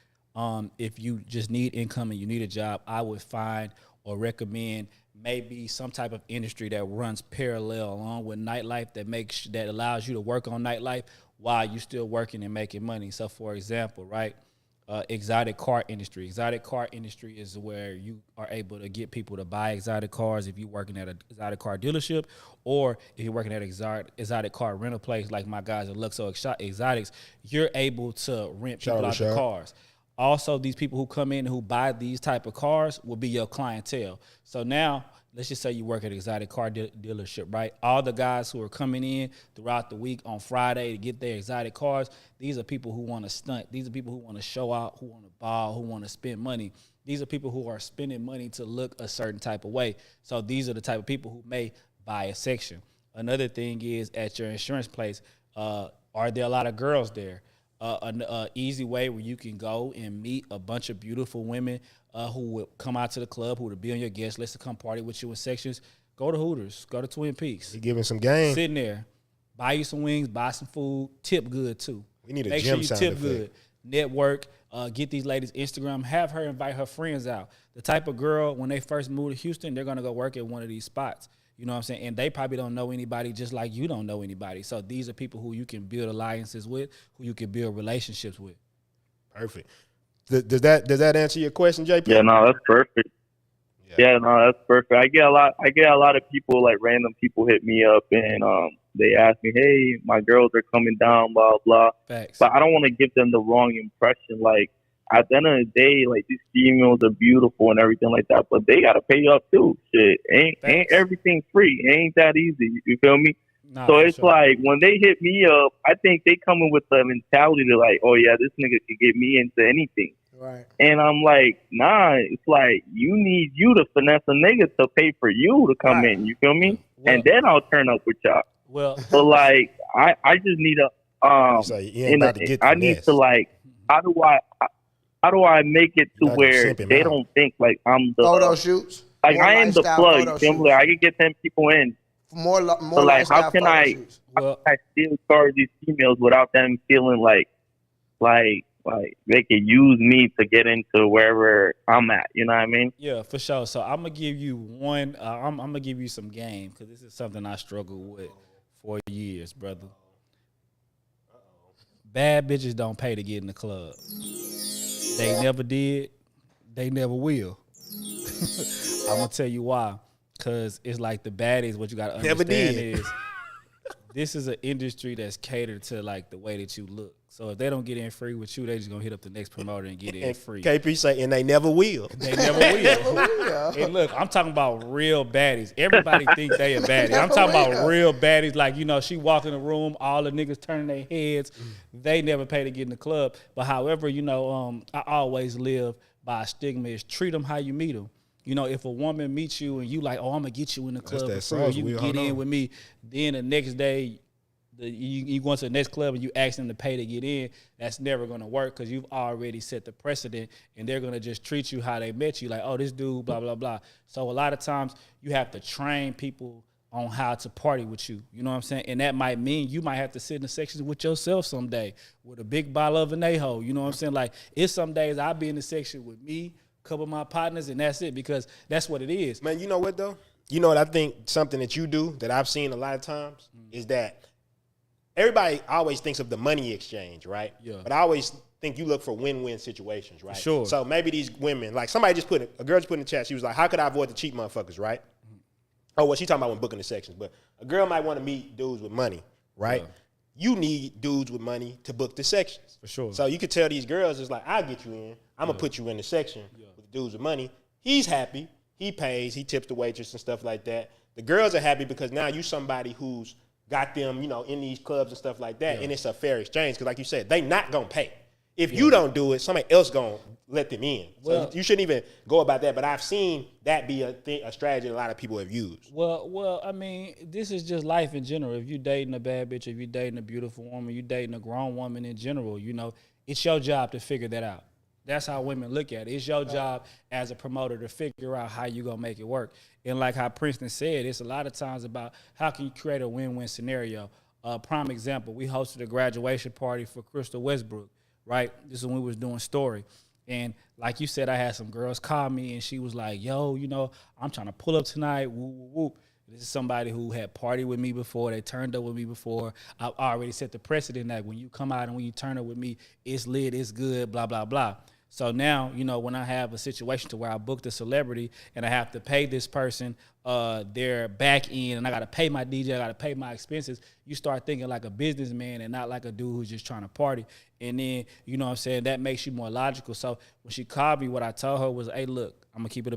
if you just need income and you need a job, I would find or recommend maybe some type of industry that runs parallel along with nightlife that allows you to work on nightlife while you still working and making money. So, for example, right, exotic car industry. Exotic car industry is where you are able to get people to buy exotic cars if you're working at an exotic car dealership, or if you're working at an exotic car rental place like my guys at Luxo Exotics, you're able to rent people out the cars. Also, these people who come in and who buy these type of cars will be your clientele. So now, let's just say you work at an exotic car dealership, right? All the guys who are coming in throughout the week on Friday to get their exotic cars, these are people who want to stunt. These are people who want to show out, who want to ball, who want to spend money. These are people who are spending money to look a certain type of way. So these are the type of people who may buy a section. Another thing is at your insurance place, are there a lot of girls there? An easy way where you can go and meet a bunch of beautiful women who will come out to the club, who will be on your guest list to come party with you in sections. Go to Hooters. Go to Twin Peaks. You giving some game. Sitting there. Buy you some wings. Buy some food. Tip good, too. We need a Make gym sure you sound tip effect. good. Network. Get these ladies Instagram. Have her invite her friends out. The type of girl, when they first move to Houston, they're going to go work at one of these spots. You know what I'm saying? And they probably don't know anybody just like you don't know anybody. So these are people who you can build alliances with, who you can build relationships with. Perfect. Does that answer your question, JP? Yeah, no, that's perfect. Yeah, no, that's perfect. I get a lot of people, like random people hit me up and they ask me, hey, my girls are coming down, blah, blah. Facts. But I don't want to give them the wrong impression. Like, at the end of the day, like, these females are beautiful and everything like that, but they got to pay up too. Shit, ain't everything free. It ain't that easy. You feel me? Nah, so it's sure. like, when they hit me up, I think they coming with the mentality to like, oh, yeah, this nigga could get me into anything. Right. And I'm like, nah, it's like, you need you to finesse a nigga to pay for you to come in. You feel me? Well, and then I'll turn up with y'all. Well, so like, I just need I need to like, how do I make it to where they don't think like I'm the photo shoots? Like I am the plug. You feel me? Like, I can get 10 people in. More so like, how can I still charge these females without them feeling like they can use me to get into wherever I'm at? You know what I mean? Yeah, for sure. So I'm gonna give you one. I'm gonna give you some game because this is something I struggled with for years, brother. Bad bitches don't pay to get in the club. They never did. They never will. I'm gonna tell you why. Cause it's like the baddies. What you gotta understand is this is an industry that's catered to like the way that you look. So if they don't get in free with you, they just gonna hit up the next promoter and get in free. KP say, and they never will. They never will. And look, I'm talking about real baddies. Everybody think they a baddie. I'm talking about real baddies. Like, you know, she walk in the room, all the niggas turning their heads. They never pay to get in the club. But however, you know, I always live by a stigma is treat them how you meet them. You know, if a woman meets you and you like, oh, I'm going to get you in the club for free, you can get in with me. Then the next day, you go into the next club and you ask them to pay to get in, that's never going to work because you've already set the precedent and they're going to just treat you how they met you. Like, oh, this dude, blah, blah, blah. So a lot of times you have to train people on how to party with you. You know what I'm saying? And that might mean you might have to sit in the sections with yourself someday with a big bottle of Anejo. You know what I'm saying? Like, it's some days I'll be in the section with me, couple of my partners, and that's it because that's what it is. Man, you know what though? You know what I think something that you do that I've seen a lot of times is that everybody always thinks of the money exchange, right? Yeah. But I always think you look for win-win situations, right? Sure. So maybe these women, like somebody just a girl just put in the chat, she was like, how could I avoid the cheap motherfuckers, right? Oh, well, she talking about when booking the sections, but a girl might want to meet dudes with money, right? Yeah. You need dudes with money to book the sections. For sure. So you could tell these girls, it's like, I'll get you in. I'm going to put you in the section with dudes with money. He's happy. He pays. He tips the waitress and stuff like that. The girls are happy because now you somebody who's got them, you know, in these clubs and stuff like that, and it's a fair exchange because, like you said, they not going to pay. If you don't do it, somebody else going to let them in. So you shouldn't even go about that. But I've seen that be a strategy a lot of people have used. Well, I mean, this is just life in general. If you dating a bad bitch, if you dating a beautiful woman, you dating a grown woman in general, you know, it's your job to figure that out. That's how women look at it. It's your job as a promoter to figure out how you gonna make it work. And like how Prinston said, it's a lot of times about how can you create a win-win scenario. Prime example, we hosted a graduation party for Crystal Westbrook, right? This is when we was doing story. And like you said, I had some girls call me and she was like, yo, you know, I'm trying to pull up tonight, whoop, whoop, whoop. This is somebody who had partied with me before. They turned up with me before. I already set the precedent that when you come out and when you turn up with me, it's lit, it's good, blah, blah, blah. So now, you know, when I have a situation to where I booked a celebrity and I have to pay this person their back end and I got to pay my DJ, I got to pay my expenses, you start thinking like a businessman and not like a dude who's just trying to party. And then, you know what I'm saying, that makes you more logical. So when she called me, what I told her was, hey, look, I'm going to keep it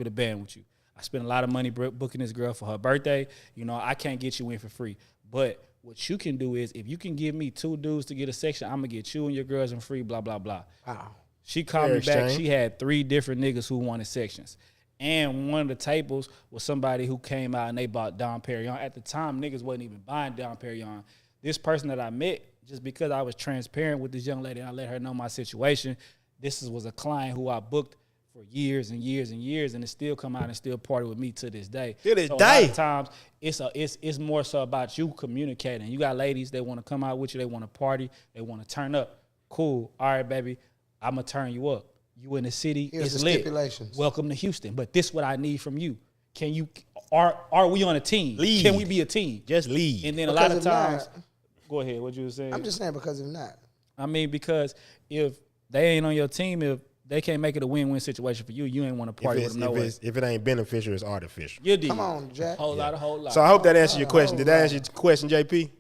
a band with you. I spent a lot of money booking this girl for her birthday. You know, I can't get you in for free. But what you can do is if you can give me 2 dudes to get a section, I'm going to get you and your girls in free, blah, blah, blah. Wow. She called me back. She had 3 different niggas who wanted sections. And one of the tables was somebody who came out and they bought Dom Perignon. At the time, niggas wasn't even buying Dom Perignon. This person that I met, just because I was transparent with this young lady and I let her know my situation, was a client who I booked for years and years and years, and it still come out and still party with me to this day. To this day. A lot of times, it's more so about you communicating. You got ladies, they want to come out with you, they want to party, they want to turn up. Cool. All right, baby. I'm going to turn you up. You in the city, here's it's the lit. Stipulations. Welcome to Houston. But this what I need from you. Can you, are we on a team? Lead. Can we be a team? Just lead. And then because a lot of times, not, go ahead, what you were saying? I'm just saying because if not. I mean, because if they ain't on your team, if they can't make it a win-win situation for you, you ain't want to party with them no way. If it ain't beneficial, it's artificial. You did. Come on, Jack. Whole lot. So I hope that answered your question. Did that answer your question, JP?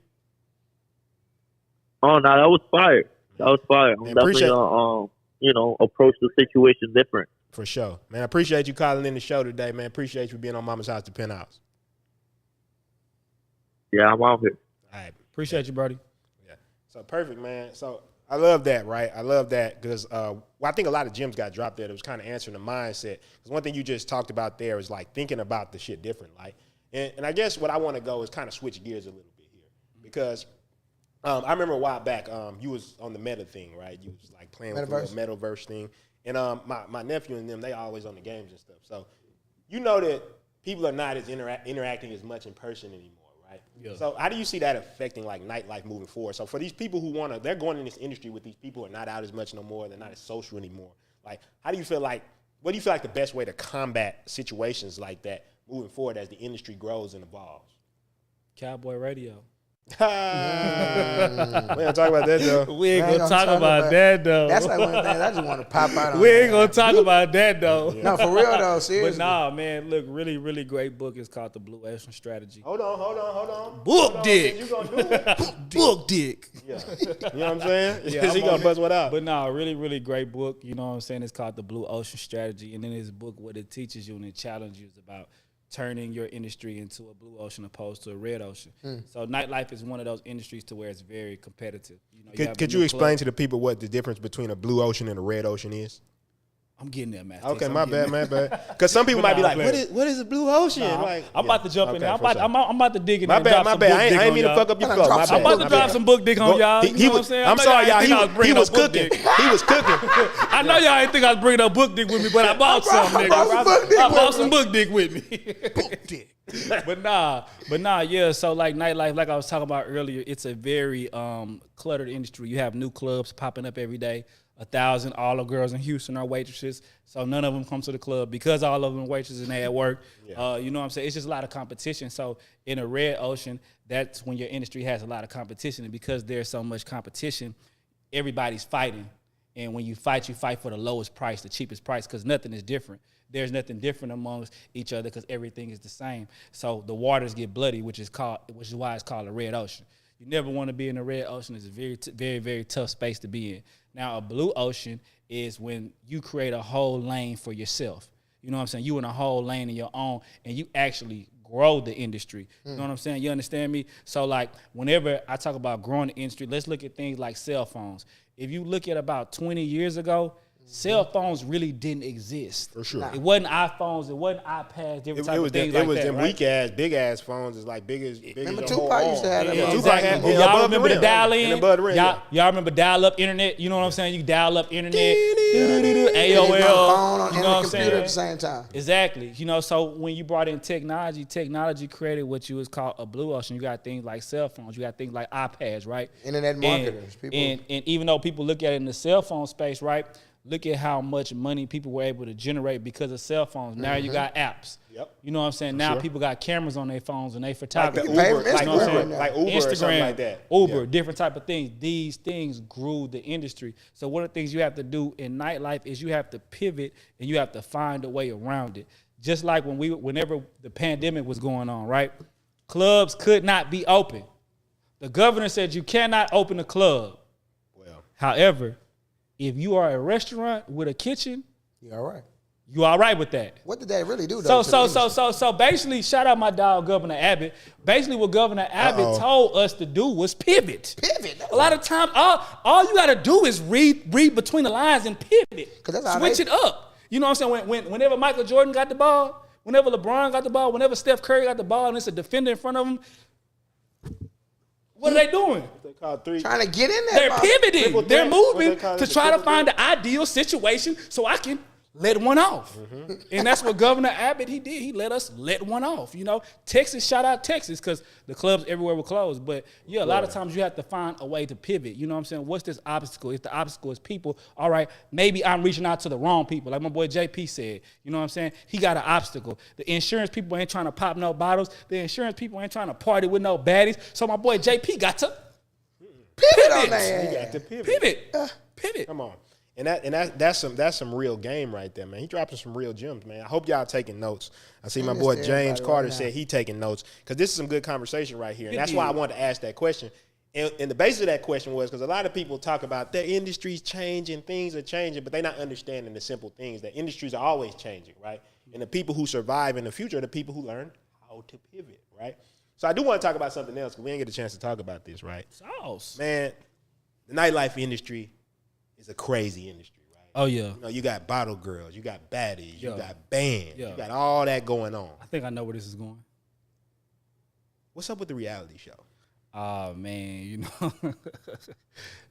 Oh, no, that was fire. I'm appreciate definitely you know, approach the situation different. For sure. Man, I appreciate you calling in the show today, man. Appreciate you being on Mama's House to Penthouse. Yeah, I'm out here. All right. Appreciate you, Brody. Yeah. So perfect, man. So I love that, right? I love that because I think a lot of gems got dropped there that was kind of answering the mindset. Because one thing you just talked about there is like thinking about the shit different. Like, and I guess what I want to go is kind of switch gears a little bit here because I remember a while back, you was on the meta thing, right? You was like playing with the metaverse thing. And my nephew and them, they always on the games and stuff. So you know that people are not as interacting as much in person anymore, right? Yeah. So how do you see that affecting like nightlife moving forward? So for these people who they're going in this industry with these people who are not out as much no more, they're not as social anymore. Like, what do you feel like the best way to combat situations like that moving forward as the industry grows and evolves? Cowboy radio. We ain't talk about that though. We ain't gonna talk about that though. That's like one of the things I just want to pop out on. We ain't gonna talk about that though. Yeah. No, for real though, seriously. But nah, man, look, really, really great book. It's called The Blue Ocean Strategy. Hold on. Book dick. You gonna do it? Book dick. Yeah. You know what I'm saying? Yeah, he gonna buzz what out. But nah, really, really great book. You know what I'm saying? It's called The Blue Ocean Strategy. And in this book, what it teaches you and it challenges you is about turning your industry into a blue ocean opposed to a red ocean. So nightlife is one of those industries to where it's very competitive. You know, could you explain to the people what the difference between a blue ocean and a red ocean is? I'm getting there, man. Okay, my bad. Because some people might be like, what is a blue ocean? Nah, I'm about to jump in there. I'm about to dig in there. My bad. I ain't mean to fuck up your flow. I'm about to drop some book dick on y'all. You know what I'm saying? I'm sorry, y'all. He was cooking. I know y'all ain't think I was bringing up book dick with me, but I bought some, nigga. I bought some book dick with me. Book dick. But nah, yeah. So like nightlife, like I was talking about earlier, it's a very cluttered industry. You have new clubs popping up every day. 1,000, all the girls in Houston are waitresses, so none of them come to the club because all of them are waitresses and they at work. Yeah. You know what I'm saying? It's just a lot of competition. So in a red ocean, that's when your industry has a lot of competition, and because there's so much competition, everybody's fighting. And when you fight for the lowest price, the cheapest price, because nothing is different. There's nothing different amongst each other because everything is the same. So the waters get bloody, which is why it's called a red ocean. You never want to be in a red ocean. It's a very, very, very tough space to be in. Now, a blue ocean is when you create a whole lane for yourself. You know what I'm saying? You in a whole lane in your own, and you actually grow the industry. You know what I'm saying? You understand me? So, like, whenever I talk about growing the industry, let's look at things like cell phones. If you look at about 20 years ago, cell phones really didn't exist. For sure. It wasn't iPhones. It wasn't iPads. Different type of things it like was that, them right? weak ass, big ass phones. Is like big as Remember as your whole Tupac used to have arm. them. Tupac had Exactly. Y'all above remember the rim. dial-in? And above the rim, yeah. Y'all remember dial-up internet? You know what I'm saying? You dial-up internet, And it's on the AOL. phone You and know the what I'm computer at saying? the same time. Exactly. You know, so when you brought in technology created what you was called a blue ocean. You got things like cell phones. You got things like iPads, right? Internet marketers. People. And even though people look at it in the cell phone space, right? Look at how much money people were able to generate because of cell phones. Now you got apps. Yep. You know what I'm saying? Now people got cameras on their phones and they Like photography. the pay Uber, for like Instagram Uber, now. like Uber or something Instagram, like that. Uber, Yeah. different type of things. These things grew the industry. So one of the things you have to do in nightlife is you have to pivot and you have to find a way around it. Just like whenever the pandemic was going on, right? Clubs could not be open. The governor said you cannot open a club. Well, However, if you are a restaurant with a kitchen, You all right? you all right with that. What did that really do, though? So basically, shout out my dog, Governor Abbott. Basically, what Governor Abbott told us to do was pivot. Pivot. A lot of times, all you got to do is read between the lines and pivot. 'Cause that's how Switch they- it up. You know what I'm saying? Whenever Michael Jordan got the ball, whenever LeBron got the ball, whenever Steph Curry got the ball, and it's a defender in front of him, what are they doing? they call three. Trying to get in They're there. pivoting. Triple They're threat. What moving they call it, to the try to triple find the ideal situation so I can let one off. And that's what Governor Abbott, he did. He let us let one off. You know, Texas, shout out Texas, because the clubs everywhere were closed. But yeah, a lot of times you have to find a way to pivot. You know what I'm saying? What's this obstacle? If the obstacle is people, all right, maybe I'm reaching out to the wrong people. Like my boy JP said, you know what I'm saying? He got an obstacle. The insurance people ain't trying to pop no bottles. The insurance people ain't trying to party with no baddies. So my boy JP got to Pivot on pivot. that. You got to pivot. Pivot. Come on. And that's some real game right there, man. He dropping some real gems, man. I hope y'all taking notes. I see my boy this to James everybody Carter right now. said he taking notes because this is some good conversation right here. And It that's why I is. wanted to ask that question. And the basis of that question was because a lot of people talk about their industry's changing, things are changing, but they're not understanding the simple things that industries are always changing, right? And the people who survive in the future are the people who learn how to pivot, right? So I do want to talk about something else because we didn't get a chance to talk about this, right? Sauce. Man, the nightlife industry is a crazy industry. Oh, yeah. You know, you got bottle girls, you got baddies, you Yeah. got bands, Yeah. you got all that going on. I think I know where this is going. What's up with the reality show? Oh, man, you know.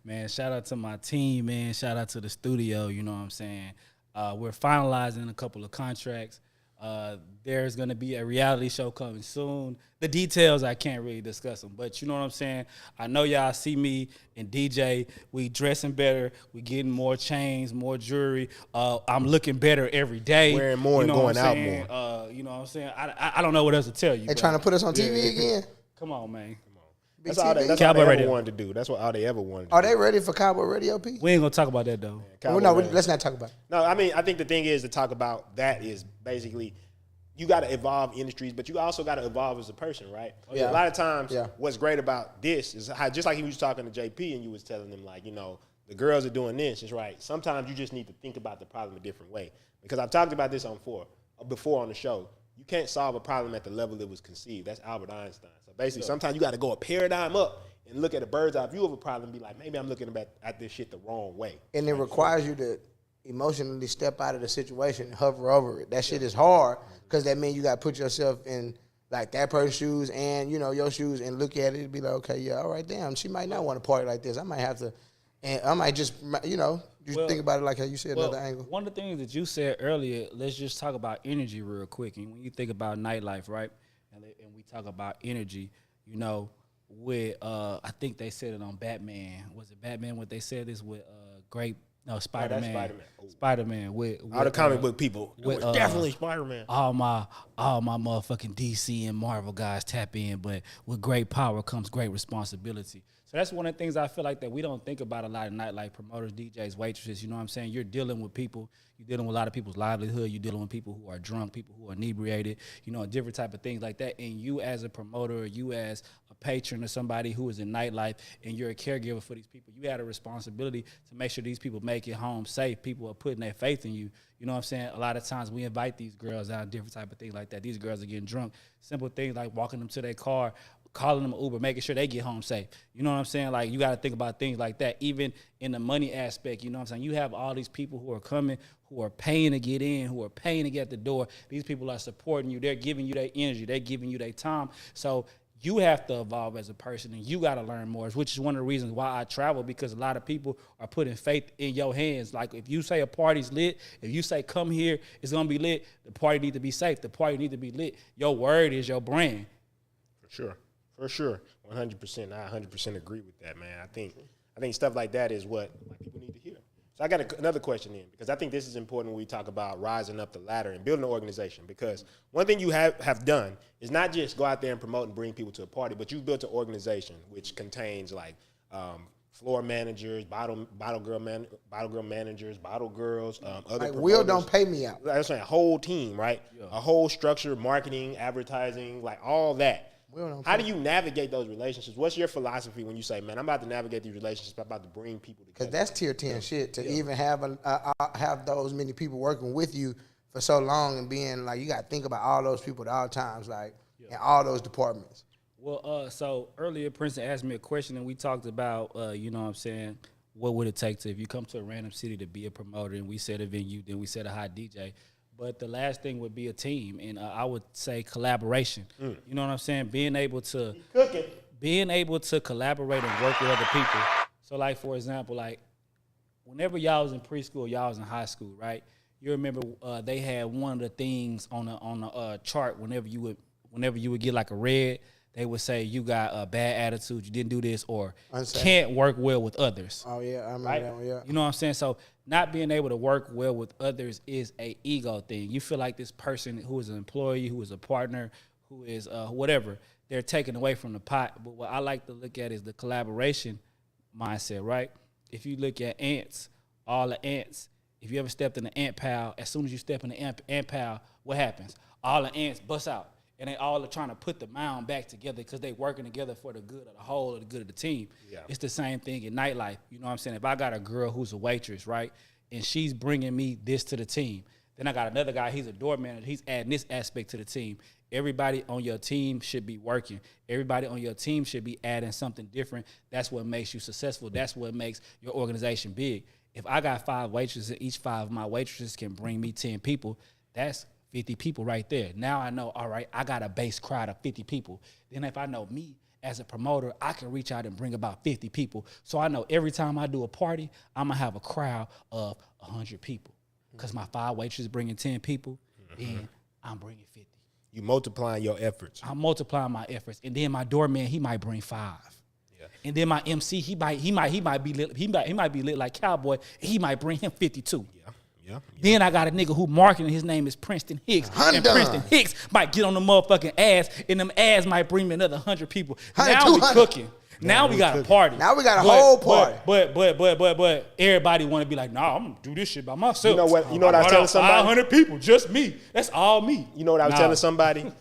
Man, shout out to my team, man. Shout out to the studio, you know what I'm saying? We're finalizing a couple of contracts. There's going to be a reality show coming soon. The details, I can't really discuss them, but you know what I'm saying? I know y'all see me and DJ. We dressing better. We getting more chains, more jewelry. I'm looking better every day. Wearing more you know and what going I'm out saying? more. You know what I'm saying? I don't know what else to tell you. They bro. trying to put us on TV again. Come on, man. That's all they Cowboy ever Radio. wanted to do. That's what all they ever wanted to Are do. they ready for Cowboy Radio, P? We ain't going to talk about that, though. Cowboy No, Radio. let's not talk about it. No, I mean, I think the thing is to talk about that is basically you got to evolve industries, but you also got to evolve as a person, right? Yeah. A lot of times, Yeah. what's great about this is how, just like he was talking to JP and you was telling him, like, you know, the girls are doing this, it's right. Sometimes you just need to think about the problem a different way. Because I've talked about this before on the show. You can't solve a problem at the level it was conceived. That's Albert Einstein. So basically, sometimes you got to go a paradigm up and look at a bird's eye view of a problem and be like, maybe I'm looking at this shit the wrong way. And it requires you to emotionally step out of the situation and hover over it. That shit is hard because that means you got to put yourself in like that person's shoes and, you know, your shoes and look at it and be like, okay, yeah, all right, damn, she might not want to party like this. I might have to, and I might just, you know, just think about it like how you said, another angle. One of the things that you said earlier, let's just talk about energy real quick. And when you think about nightlife, right, and we talk about energy, you know, with, I think they said it on Batman. Was it Batman what they said this with Spider-Man. Spider-Man. Spider-Man with All the comic book people. with, It was definitely Spider-Man. all my motherfucking DC and Marvel guys tap in, but with great power comes great responsibility. So that's one of the things I feel like that we don't think about a lot of nightlife promoters, DJs, waitresses. You know what I'm saying? You're dealing with people. You're dealing with a lot of people's livelihood. You're dealing with people who are drunk, people who are inebriated, you know, different type of things like that. And you as a promoter, or you as a patron or somebody who is in nightlife and you're a caregiver for these people, you had a responsibility to make sure these people make it home safe. People are putting their faith in you. You know what I'm saying? A lot of times we invite these girls out, different type of things like that. These girls are getting drunk. Simple things like walking them to their car, calling them an Uber, making sure they get home safe. You know what I'm saying? Like, you got to think about things like that, even in the money aspect. You know what I'm saying? You have all these people who are coming, who are paying to get in, who are paying to get at the door. These people are supporting you. They're giving you their energy. They're giving you their time. So you have to evolve as a person, and you got to learn more, which is one of the reasons why I travel, because a lot of people are putting faith in your hands. Like, if you say a party's lit, if you say come here, it's going to be lit, the party need to be safe. The party need to be lit. Your word is your brand. For sure. For sure. 100%. I 100% agree with that, man. I think stuff like that is what people need to hear. So I got another question in, because I think this is important when we talk about rising up the ladder and building an organization, because one thing you have done is not just go out there and promote and bring people to a party, but you've built an organization which contains like floor managers, bottle girl managers, bottle girls, other like Will don't pay me out. That's right, a whole team, right? Yeah. A whole structure, marketing, advertising, like all that. How do you navigate those relationships? What's your philosophy when you say, man, I'm about to navigate these relationships, I'm about to bring people together? Because that's tier 10 shit to even have those many people working with you for so long, and being like, you got to think about all those people at all times, like, in all those departments. Well, so earlier Prinston asked me a question, and we talked about, you know what I'm saying, what would it take to, if you come to a random city, to be a promoter, and we said a venue, then we said a hot DJ. But the last thing would be a team, and I would say collaboration. You know what I'm saying? Being able to collaborate and work with other people. So, like, for example, like, whenever y'all was in preschool, y'all was in high school, right? You remember they had one of the things on the chart. Whenever you would get like a red, they would say you got a bad attitude, you didn't do this, or can't work well with others. Oh yeah, I remember right? that one. Yeah. You know what I'm saying? So not being able to work well with others is a ego thing. You feel like this person who is an employee, who is a partner, who is whatever, they're taken away from the pot. But what I like to look at is the collaboration mindset, right? If you look at ants, all the ants, if you ever stepped in an ant pile, as soon as you step in the ant pile, what happens? All the ants bust out. And they all are trying to put the mound back together because they working together for the good of the whole, or the good of the team. Yeah. It's the same thing in nightlife. You know what I'm saying? If I got a girl who's a waitress, right, and she's bringing me this to the team, then I got another guy, he's a door manager, he's adding this aspect to the team. Everybody on your team should be working. Everybody on your team should be adding something different. That's what makes you successful. That's what makes your organization big. If I got 5 waitresses and each 5 of my waitresses can bring me 10 people, that's 50 people right there. Now I know, all right, I got a base crowd of 50 people. Then if I know me as a promoter, I can reach out and bring about 50 people. So I know every time I do a party, I'm going to have a crowd of 100 people. Because my 5 waitresses bringing 10 people, then I'm bringing 50. You multiplying your efforts. I'm multiplying my efforts. And then my doorman, he might bring 5. Yeah. And then my MC, he might be lit like Cowboyy. He might bring him 52. Yeah. Yeah. Then I got a nigga who marketing, his name is Prinston Hicks. And Prinston Hicks might get on the motherfucking ass, and them ass might bring me another 100 people. Now we cooking. Now we got a party. Now we got a whole party. But everybody want to be like, nah, I'm going to do this shit by myself. You know what? You know what I was telling somebody? 500 people, just me. That's all me. You know what I was telling somebody?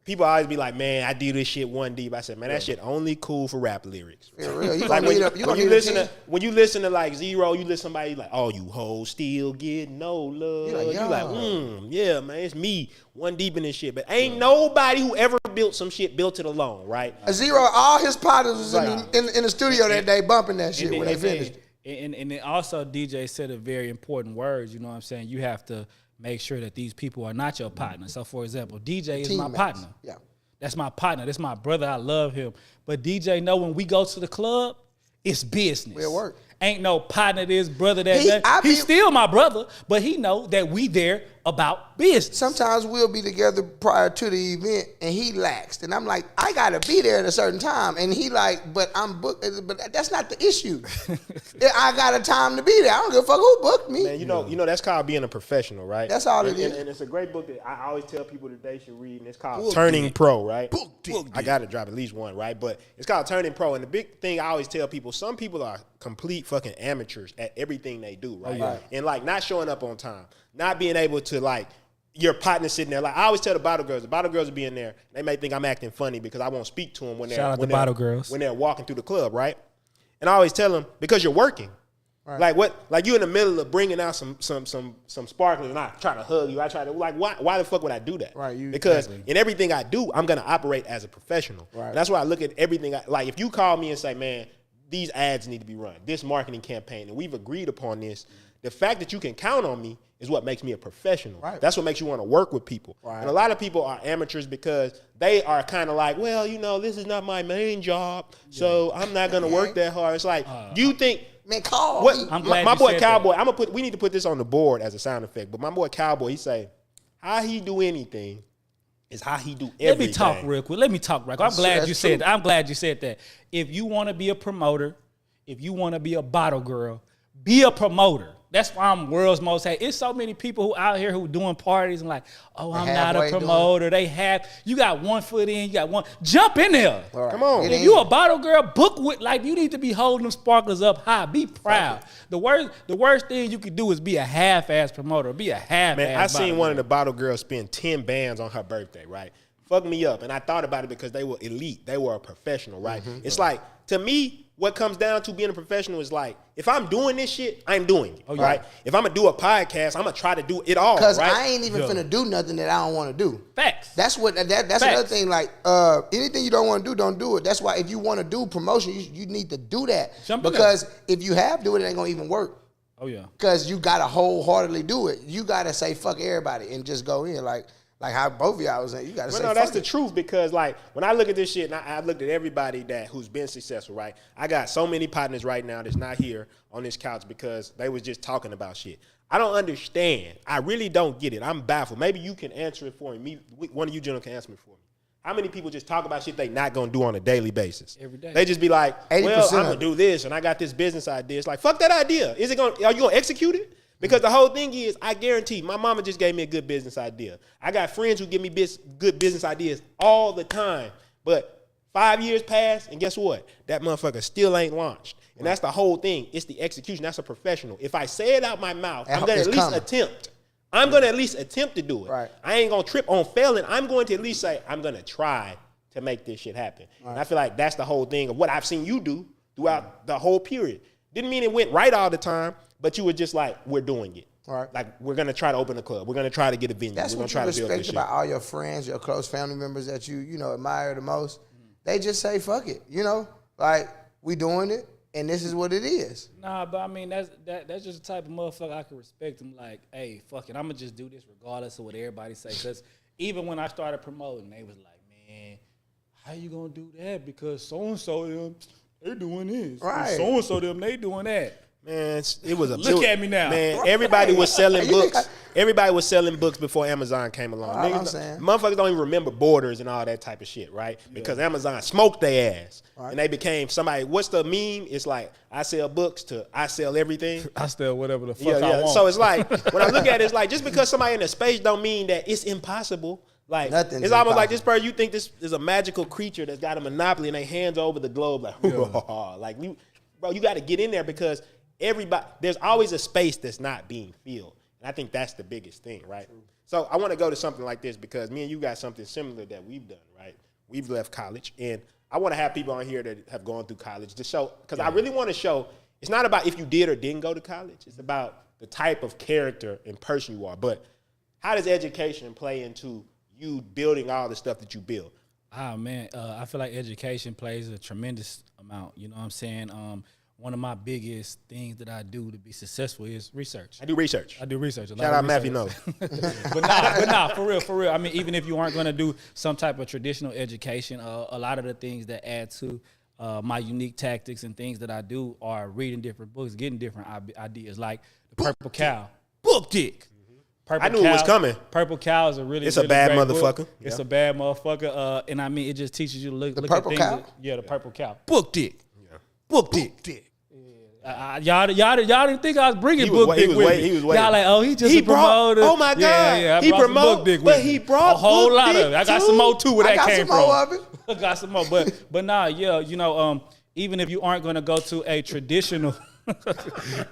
People always be like, man, I do this shit one deep. I said, man, that shit only cool for rap lyrics. Yeah, real. You like when you listen to like Zero, you listen to somebody like, oh, you hoes still get no love. You like, yeah, man, it's me one deep in this shit. But ain't nobody who ever built some shit built it alone, right? Zero, all his partners was in the studio that day bumping that shit when they finished. And then also DJ said a very important words, you know what I'm saying? You have to make sure that these people are not your partner. So, for example, DJ is my partner. Yeah. That's my partner. That's my brother. I love him. But DJ know when we go to the club, it's business. We'll work. Ain't no partner this, brother that. He's still my brother, but he know that we there about business. Sometimes we'll be together prior to the event and he laxed. And I'm like, I gotta be there at a certain time. And he like, but I'm booked. But that's not the issue. I got a time to be there. I don't give a fuck who booked me. Man, you know that's called being a professional, right? That's all it is. And it's a great book that I always tell people that they should read, and it's called Turning Pro, right? I got to drop at least one, right? But it's called Turning Pro, and the big thing I always tell people, some people are complete fucking amateurs at everything they do, right? And like not showing up on time, not being able to like, your partner sitting there. Like I always tell the bottle girls will be in there. They may think I'm acting funny because I won't speak to them when they're walking through the club, right? And I always tell them, because you're working. Right. Like you in the middle of bringing out some sparklers, and I try to hug you. I try to why the fuck would I do that? Right. Because in everything I do, I'm gonna operate as a professional. Right. And that's why I look at everything. Like if you call me and say, man, these ads need to be run, this marketing campaign, and we've agreed upon this. The fact that you can count on me is what makes me a professional. Right. That's what makes you want to work with people. Right. And a lot of people are amateurs because they are kind of like, well, this is not my main job, so I'm not gonna work that hard. It's like, do you think? Man, call What, I'm glad my you boy said Cowboy, we need to put this on the board as a sound effect. But my boy Cowboy, he say, how he do anything is how he do everything. Let me talk real quick. I'm glad you said that. I'm glad you said that. If you want to be a promoter, if you want to be a bottle girl, be a promoter. That's why I'm world's most hated. It's so many people who out here who doing parties and like, oh, I'm not a promoter. You got one foot in, you got one. Jump in there. Right. Come on. If you a bottle girl, book with, like, you need to be holding them sparklers up high. Be proud. The worst thing you could do is be a half-ass promoter. Be a half-ass Man, I seen one girl. of the bottle girls spend 10 bands on her birthday, right? Fucked me up. And I thought about it because they were elite. They were a professional, right? It's like, to me, what comes down to being a professional is like, if I'm doing this shit, I'm doing it, right? If I'm going to do a podcast, I'm going to try to do it all, right? Because I ain't even finna do nothing that I don't want to do. Facts. That's another thing. Like, anything you don't want to do, don't do it. That's why if you want to do promotion, you need to do that. Because if you have to do it, it ain't going to even work. Oh, yeah. Because you got to wholeheartedly do it. You got to say fuck everybody and just go in. Like how both of y'all was saying, you gotta say. No, that's the truth, because like when I look at this shit, and I looked at everybody who's been successful, right? I got so many partners right now that's not here on this couch because they was just talking about shit. I don't understand. I really don't get it. I'm baffled. Maybe you can answer it for me. One of you gentlemen can answer me for me. How many people just talk about shit they not gonna do on a daily basis? Every day. They just be like, well, I'm gonna do this, and I got this business idea. It's like, fuck that idea. Are you gonna execute it? Because the whole thing is, I guarantee, my mama just gave me a good business idea. I got friends who give me good business ideas all the time. But 5 years passed, and guess what? That motherfucker still ain't launched. And that's the whole thing. It's the execution. That's a professional. If I say it out my mouth, I'm going to at least attempt. I'm going to at least attempt to do it. Right. I ain't going to trip on failing. I'm going to at least say, I'm going to try to make this shit happen. Right. And I feel like that's the whole thing of what I've seen you do throughout the whole period. Didn't mean it went right all the time, but you were just like, we're doing it. Right. Like, we're going to try to open a club. We're going to try to get a venue. That's we're what gonna you try to build this respect shit. about all your friends, your close family members that you admire the most. They just say, fuck it. Like, we doing it, and this is what it is. Nah, but I mean, that's just the type of motherfucker I can respect them. Like, hey, fuck it, I'm going to just do this regardless of what everybody say. Because even when I started promoting, they was like, man, how you going to do that? Because so-and-so them, they doing this. Right. So-and-so them, they doing that. Man, it was a Look at me now. Man, everybody was selling books. Everybody was selling books before Amazon came along. Motherfuckers don't even remember Borders and all that type of shit, right? Because Amazon smoked their ass. Right. And they became somebody. What's the meme? It's like, I sell books to I sell everything. I sell whatever the fuck I want. So it's like, when I look at it, it's like, just because somebody in the space don't mean that it's impossible. Like, Nothing's it's almost impossible. like this person, you think this is a magical creature that's got a monopoly and they hands over the globe like, like, bro, you got to get in there because there's always a space that's not being filled. And I think that's the biggest thing, right? True. So I want to go to something like this because me and you got something similar that we've done, right? We've left college, and I want to have people on here that have gone through college to show, because I really want to show, it's not about if you did or didn't go to college. It's about the type of character and person you are. But how does education play into you building all the stuff that you build? Man, I feel like education plays a tremendous amount. You know what I'm saying? One of my biggest things that I do to be successful is research. I do research. Shout out Matthew Knows. but nah, for real. I mean, even if you aren't going to do some type of traditional education, a lot of the things that add to my unique tactics and things that I do are reading different books, getting different ideas, like The Purple Cow, Book Dick. I knew it was coming. Purple Cow is a really, it's a bad great motherfucker. Book. It's a bad motherfucker. And I mean, it just teaches you to look Purple at Cow? things. The Purple Cow. Book Dick. Yeah. Book Dick. Y'all didn't think I was bringing Book Dick with me. He was waiting. Y'all like, oh, he just a promoter. Oh my God. Yeah, He promote, Book Dick but with me. he brought a whole Book lot Dick of it. I got too. some more too where that came from. I got some more of it. I got some more, but nah, yeah, you know, even if you aren't going to go to a traditional,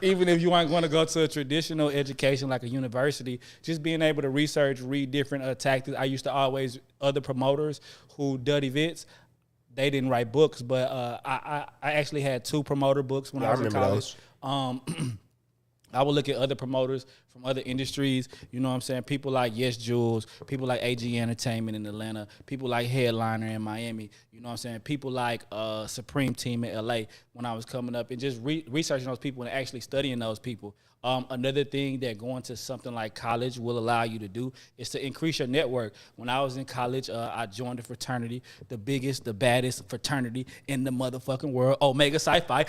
even if you aren't going to go to a traditional education like a university, just being able to research, read different tactics. I used to always other promoters who did events. They didn't write books, but I actually had 2 promoter books when I was in college. I would look at other promoters from other industries, you know what I'm saying? People like Yes Jules, people like AG Entertainment in Atlanta, people like Headliner in Miami, you know what I'm saying? People like Supreme Team in LA when I was coming up, and just researching those people and actually studying those people. Another thing that going to something like college will allow you to do is to increase your network. When I was in college, I joined a fraternity, the biggest, the baddest fraternity in the motherfucking world, Omega Psi Phi.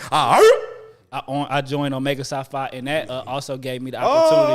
I joined Omega Psi Phi, and that also gave me the opportunity.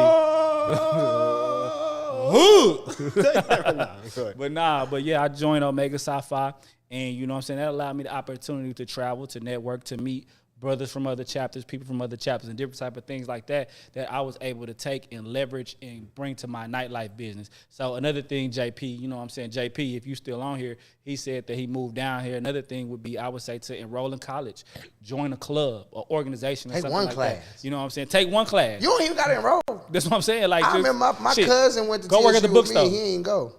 But yeah, I joined Omega Psi Phi, and you know what I'm saying, that allowed me the opportunity to travel, to network, to meet brothers from other chapters, people from other chapters, and different type of things like that I was able to take and leverage and bring to my nightlife business. So another thing, JP, you know what I'm saying, JP, if you still on here, he said that he moved down here. Another thing would be, I would say, to enroll in college, join a club or organization or something like that. You know what I'm saying? Take one class. You don't even got to enroll. That's what I'm saying. Like, I remember my cousin went to go work at the TSU with bookstore. me, he ain't go.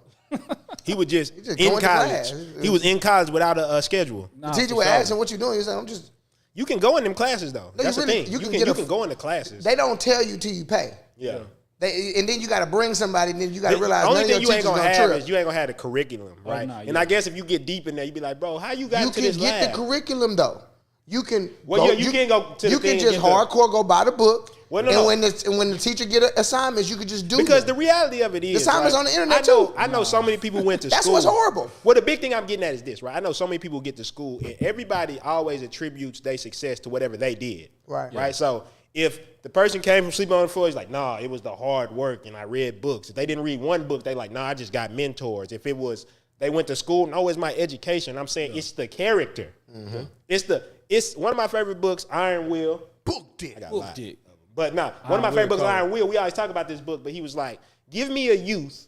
He was just just in going to college. class. He was in college without a schedule. The teacher would ask him, what you doing? He said, I'm just... You can go in them classes though. No, that's you really, the thing. you can go into classes. They don't tell you till you pay. Yeah. And then you got to bring somebody, and then you got to realize the only none thing of you your ain't teachers gonna have trip. is you ain't gonna have the curriculum, right? And I guess if you get deep in there, you be like, bro, how you got to this lab? You can get the curriculum though. You can. Well, you can't go to the You thing can just hardcore go buy the book. Well, and when the teacher get assignments, you can just do because them. the reality of it is, the assignments on the internet too. I know so many people went to That's school. what's horrible. Well, the big thing I'm getting at is this, right? I know so many people get to school, and everybody always attributes their success to whatever they did. Right. So if the person came from sleeping on the floor, he's like, nah, it was the hard work, and I read books. If they didn't read one book, they like, nah, I just got mentors. If it was they went to school, no, it's my education. I'm saying it's the character. Mm-hmm. It's one of my favorite books, Iron Will. Book Dick. Book Dick. But one of my favorite books, Iron Will. We always talk about this book, but he was like, give me a youth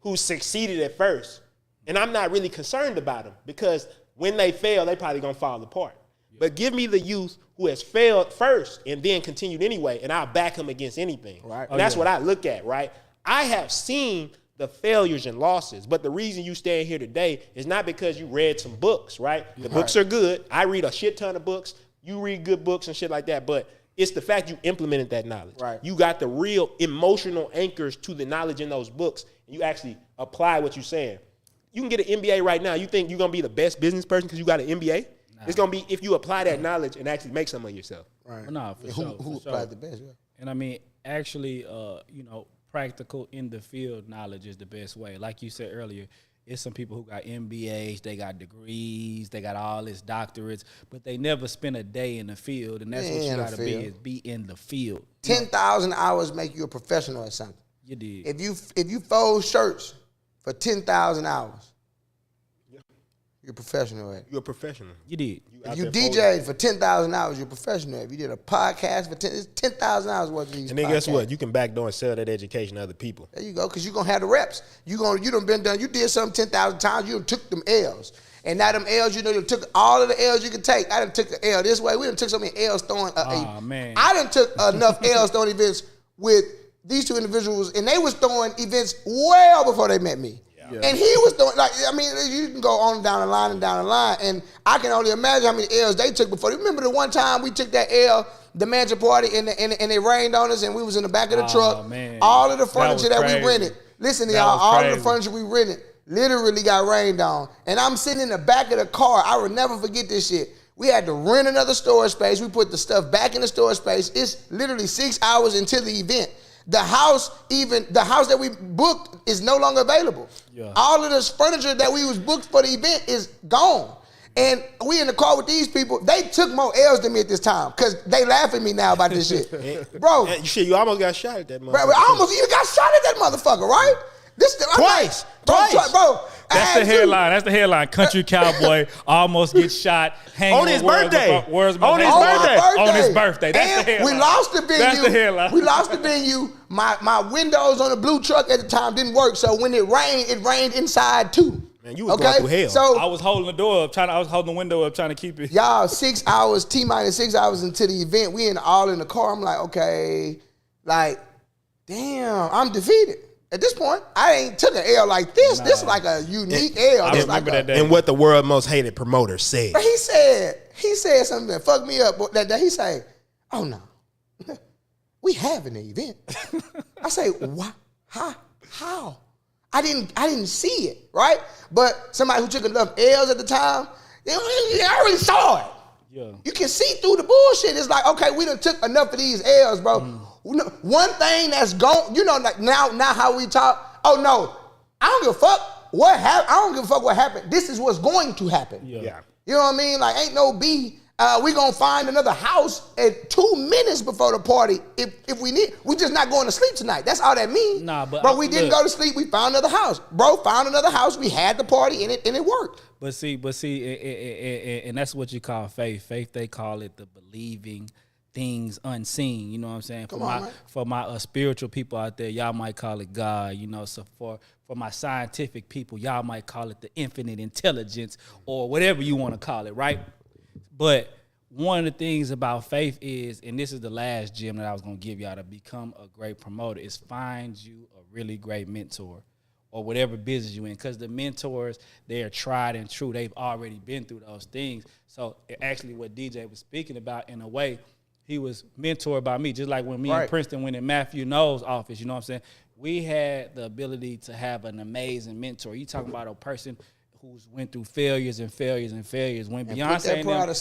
who succeeded at first, and I'm not really concerned about them because when they fail, they probably gonna fall apart. But give me the youth who has failed first and then continued anyway, and I'll back him against anything. Right. And that's what I look at, right? I have seen the failures and losses, but the reason you stand here today is not because you read some books, right? The books are good. I read a shit ton of books. You read good books and shit like that, but it's the fact you implemented that knowledge. Right. You got the real emotional anchors to the knowledge in those books, and you actually apply what you're saying. You can get an MBA right now. You think you're going to be the best business person because you got an MBA? Nah. It's going to be if you apply that knowledge and actually make something of yourself. Right. Well, nah, for who applied the best? Yeah. And I mean, actually, practical in the field knowledge is the best way. Like you said earlier, it's some people who got MBAs, they got degrees, they got all this doctorates, but they never spend a day in the field, and that's what you got to be in the field. 10,000 hours make you a professional at something. You did. If you fold shirts for 10,000 hours, you're a professional at it. You're a professional. You did. If you DJ'd for 10,000 hours, you're a professional. If you did a podcast for 10,000 hours worth of these. And then guess what? You can backdoor and sell that education to other people. There you go, because you're going to have the reps. You did something 10,000 times, you took them L's. And now them L's, you took all of the L's you could take. I done took the L this way. We done took so many L's throwing. Man. I done took enough L's throwing events with these two individuals, and they was throwing events well before they met me. Yeah. And he was throwing, you can go on down the line, and I can only imagine how many L's they took before. Remember the one time we took that L, the mansion party, and it rained on us, and we was in the back of the truck. Man. All of the furniture that we rented. Listen to y'all, all of the furniture we rented literally got rained on. And I'm sitting in the back of the car. I will never forget this shit. We had to rent another storage space. We put the stuff back in the storage space. It's literally 6 hours into the event. The house that we booked is no longer available. Yeah. All of this furniture that we was booked for the event is gone. And we in the car with these people. They took more L's than me at this time because they laugh at me now about this shit. Bro. Shit, you almost got shot at that motherfucker. Bro, I almost even got shot at that motherfucker, right? Twice. Bro. That's the headline. That's the headline. Country Cowboy almost gets shot. On his birthday. On his birthday. That's the headline. We lost the venue. That's the headline. We lost the venue. My windows on the blue truck at the time didn't work. So when it rained inside too. Man, you was going through hell. So I was holding the door up, I was holding the window up, trying to keep it. Y'all, 6 hours, T-minus 6 hours into the event. We all in the car. I'm like, okay, like, damn, I'm defeated. At this point, I ain't took an L like this. Nah. This is like a unique L. I remember that day. And what the world most hated promoter said. He said something that fucked me up that day. He said, oh no, we having an event. I say, what? How? I didn't see it, right? But somebody who took enough L's at the time, I already saw it. Yeah. You can see through the bullshit. It's like, okay, we done took enough of these L's, bro. One thing that's gone, like now how we talk, oh no, I don't give a fuck what happened. I don't give a fuck what happened. This is what's going to happen. Yeah. You know what I mean? Like, ain't no B. We gonna find another house at 2 minutes before the party if we need. We just not going to sleep tonight. That's all that means. Nah, but bro, we didn't go to sleep. We found another house. Bro, found another house. We had the party and it worked. But see, and that's what you call faith. Faith, they call it the believing things unseen. You know what I'm saying? For my spiritual people out there, y'all might call it God. So for my scientific people, y'all might call it the infinite intelligence or whatever you want to call it, right? But one of the things about faith is, and this is the last gem that I was going to give y'all to become a great promoter, is find you a really great mentor or whatever business you're in. Because the mentors, they are tried and true. They've already been through those things. So actually what DJ was speaking about, in a way, he was mentored by me. Just like when me and Prinston went in Matthew Knowles' office, you know what I'm saying? We had the ability to have an amazing mentor. You talking about a person who's went through failures and failures and failures. When Beyonce and them,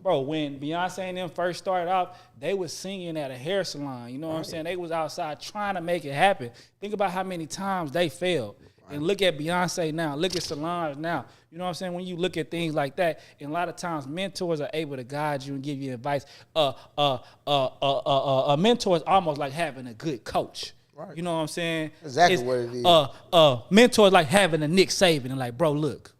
bro, when Beyonce and them first started off, they was singing at a hair salon. You know what I'm saying? They was outside trying to make it happen. Think about how many times they failed. And look at Beyonce now. Look at Solange now. You know what I'm saying? When you look at things like that, and a lot of times mentors are able to guide you and give you advice. A mentor is almost like having a good coach. Right. You know what I'm saying? Exactly what it is. Mentor is like having a Nick Saban and like, bro, look,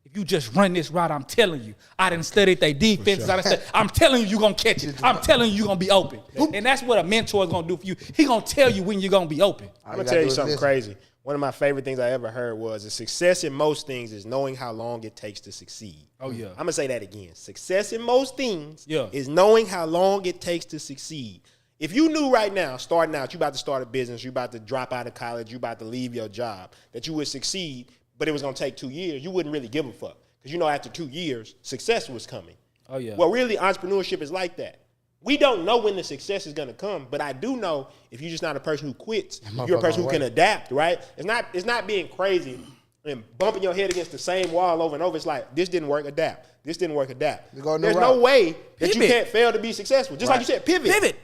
if you just run this route, I'm telling you, I done studied their defenses. Sure. I'm telling you, you're going to catch it. I'm telling you, you're going to be open. And that's what a mentor is going to do for you. He going to tell you when you're going to be open. I'm going to tell you something crazy. One of my favorite things I ever heard was success in most things is knowing how long it takes to succeed. Oh, yeah. I'm going to say that again. Success in most things is knowing how long it takes to succeed. If you knew right now, starting out, you about to start a business, you about to drop out of college, you about to leave your job, that you would succeed, but it was going to take 2 years, you wouldn't really give a fuck. Because after 2 years, success was coming. Oh, yeah. Well, really, entrepreneurship is like that. We don't know when the success is going to come, but I do know if you're just not a person who quits, you're a person who can adapt, right? It's not being crazy and bumping your head against the same wall over and over. It's like, this didn't work, adapt. This didn't work, adapt. There's no way that you can't fail to be successful. Just like you said, pivot.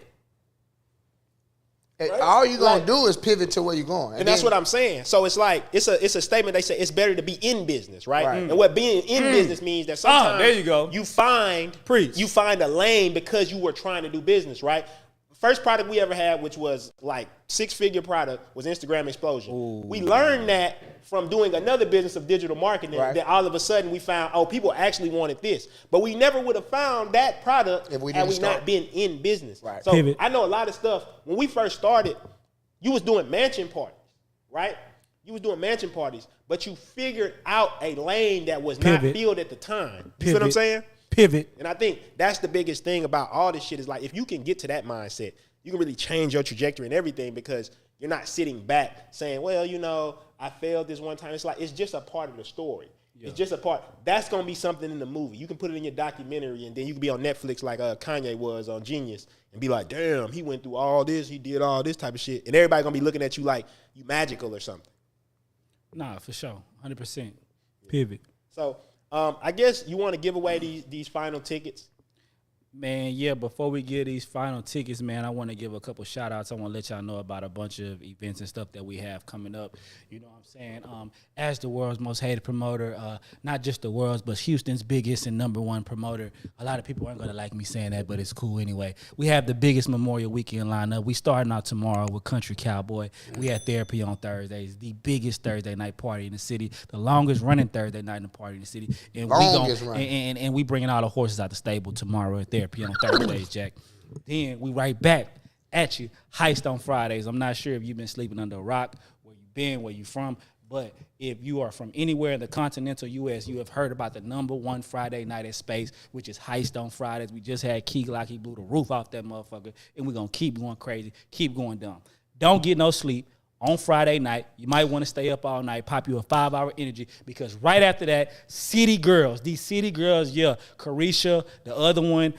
Right? All you're going to do is pivot to where you're going. And that's what I'm saying. So it's like, it's a statement. They say it's better to be in business, right? And what being in business means that sometimes there you go. You find a lane because you were trying to do business, right? First product we ever had, which was like 6-figure product, was Instagram Explosion. Ooh. We learned that from doing another business of digital marketing, that all of a sudden we found, people actually wanted this. But we never would have found that product had we not been in business. Right. So pivot. I know a lot of stuff. When we first started, you was doing mansion parties, right? You was doing mansion parties, but you figured out a lane that was not filled at the time. You see what I'm saying? Pivot. And I think that's the biggest thing about all this shit is like, if you can get to that mindset, you can really change your trajectory and everything, because you're not sitting back saying, well, I failed this one time. It's like, it's just a part of the story. Yeah. It's just a part. That's going to be something in the movie. You can put it in your documentary, and then you can be on Netflix like Kanye was on Genius and be like, damn, he went through all this. He did all this type of shit. And everybody going to be looking at you like you magical or something. Nah, for sure. 100%. Pivot. So, I guess you want to give away these final tickets. Man, yeah, before we get these final tickets, man, I want to give a couple shout outs. I want to let y'all know about a bunch of events and stuff that we have coming up. You know what I'm saying? As the world's most hated promoter, not just the world's, but Houston's biggest and number one promoter. A lot of people aren't going to like me saying that, but it's cool anyway. We have the biggest Memorial Weekend lineup. We starting out tomorrow with Country Cowboy. We had Therapy on Thursdays, the biggest Thursday night party in the city, the longest running Thursday night in the party in the city. And we bringing all the horses out the stable tomorrow at Therapy on Thursdays, Jack. Then we right back at you. Heist on Fridays. I'm not sure if you've been sleeping under a rock, where you been, where you from, but if you are from anywhere in the continental U.S., you have heard about the number one Friday night at Space, which is Heist on Fridays. We just had Key Glock. He blew the roof off that motherfucker, and we're going to keep going crazy, keep going dumb. Don't get no sleep. On Friday night, you might want to stay up all night, pop you a 5-hour energy, because right after that, City Girls, these City Girls, yeah, Carisha, the other one,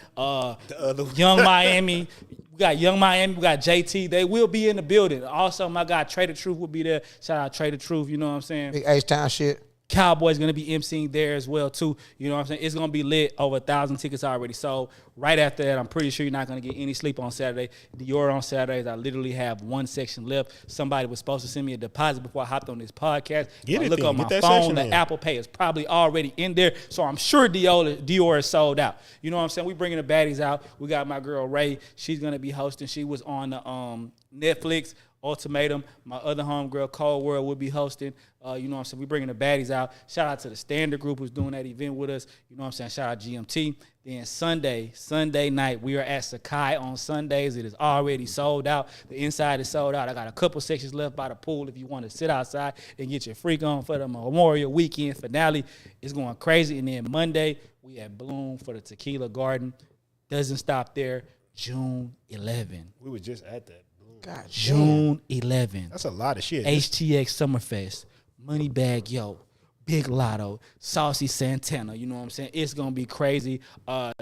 Young Miami. We got Young Miami, we got JT. They will be in the building. Also, my guy Trader Truth will be there. Shout out Trader Truth, you know what I'm saying? Big H-Town shit. Cowboy's going to be emceeing there as well, too. You know what I'm saying? It's going to be lit. Over 1,000 tickets already sold. Right after that, I'm pretty sure you're not going to get any sleep on Saturday. Dior on Saturdays, I literally have one section left. Somebody was supposed to send me a deposit before I hopped on this podcast. Look on my phone. The Apple Pay is probably already in there. So I'm sure Dior is sold out. You know what I'm saying? We bringing the baddies out. We got my girl Ray. She's going to be hosting. She was on the Netflix Ultimatum. My other homegirl, Cold World, will be hosting. You know what I'm saying? We bringing the baddies out. Shout out to the Standard Group who's doing that event with us. You know what I'm saying? Shout out GMT. Then Sunday night, we are at Sakai on Sundays. It is already sold out. The inside is sold out. I got a couple sections left by the pool if you want to sit outside and get your freak on for the Memorial Weekend finale. It's going crazy. And then Monday, we at Bloom for the Tequila Garden. Doesn't stop there. June 11. We were just at that. God, June 11. That's a lot of shit. HTX Summerfest, Moneybag Yo, Big Lotto, Saucy Santana. You know what I'm saying? It's going to be crazy.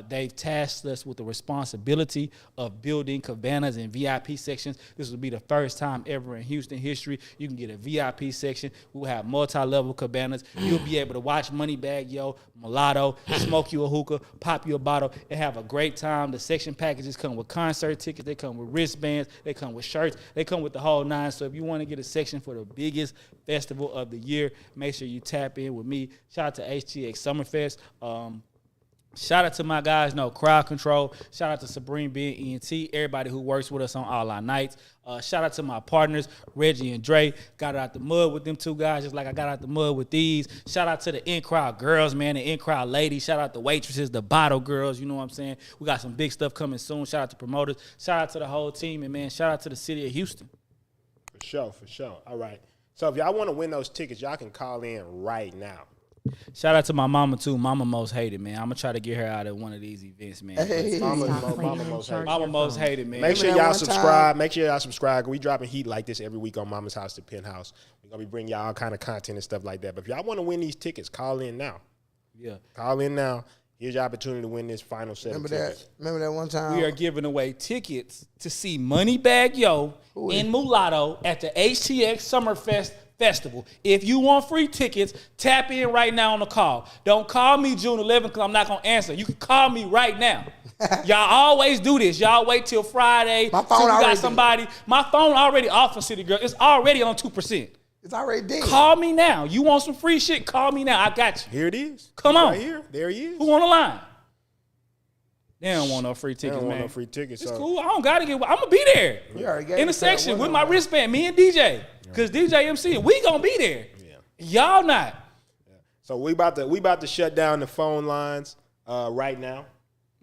They've tasked us with the responsibility of building cabanas and VIP sections. This will be the first time ever in Houston history you can get a VIP section. We'll have multi-level cabanas. You'll be able to watch Moneybag Yo, Mulatto, smoke you a hookah, pop you a bottle, and have a great time. The section packages come with concert tickets. They come with wristbands. They come with shirts. They come with the whole nine. So if you want to get a section for the biggest festival of the year, make sure you tap in with me. Shout out to HTX Summerfest. Shout out to my guys, Crowd Control. Shout out to Sabrine B and ENT, everybody who works with us on all our nights. Shout out to my partners, Reggie and Dre. Got out the mud with them two guys, just like I got out the mud with these. Shout out to the in-crowd girls, man, the in-crowd ladies. Shout out to waitresses, the bottle girls, you know what I'm saying? We got some big stuff coming soon. Shout out to promoters. Shout out to the whole team, and, man, shout out to the city of Houston. For sure. All right. So if y'all want to win those tickets, y'all can call in right now. Shout out to my mama, too. Mama most hated, man. I'm going to try to get her out at one of these events, man. Hey. Mama most hated. Man. Make sure y'all subscribe. We dropping heat like this every week on Mama's House to Penthouse. We're going to be bringing y'all all kind of content and stuff like that. But if y'all want to win these tickets, call in now. Yeah. Call in now. Here's your opportunity to win this final set of tickets. Remember that one time? We are giving away tickets to see Moneybag Yo and Mulatto at the HTX Summerfest Festival. If you want free tickets, tap in right now on the call. Don't call me June 11th because I'm not going to answer. You can call me right now. Y'all always do this. Y'all wait till Friday. My phone already got somebody. My phone already off for City Girl. It's already on 2%. It's already dead. Call me now. You want some free shit? Call me now. I got you. Here it is. Come on. Right here. There he is. Who on the line? They don't want no free tickets, They don't man. want no free tickets. It's so. cool. I don't got to get. I'm going to be there. You already gave In the section with my wristband. Me and DJ. Because DJ MC, we going to be there. Yeah. Y'all not. Yeah. So we about to shut down the phone lines right now.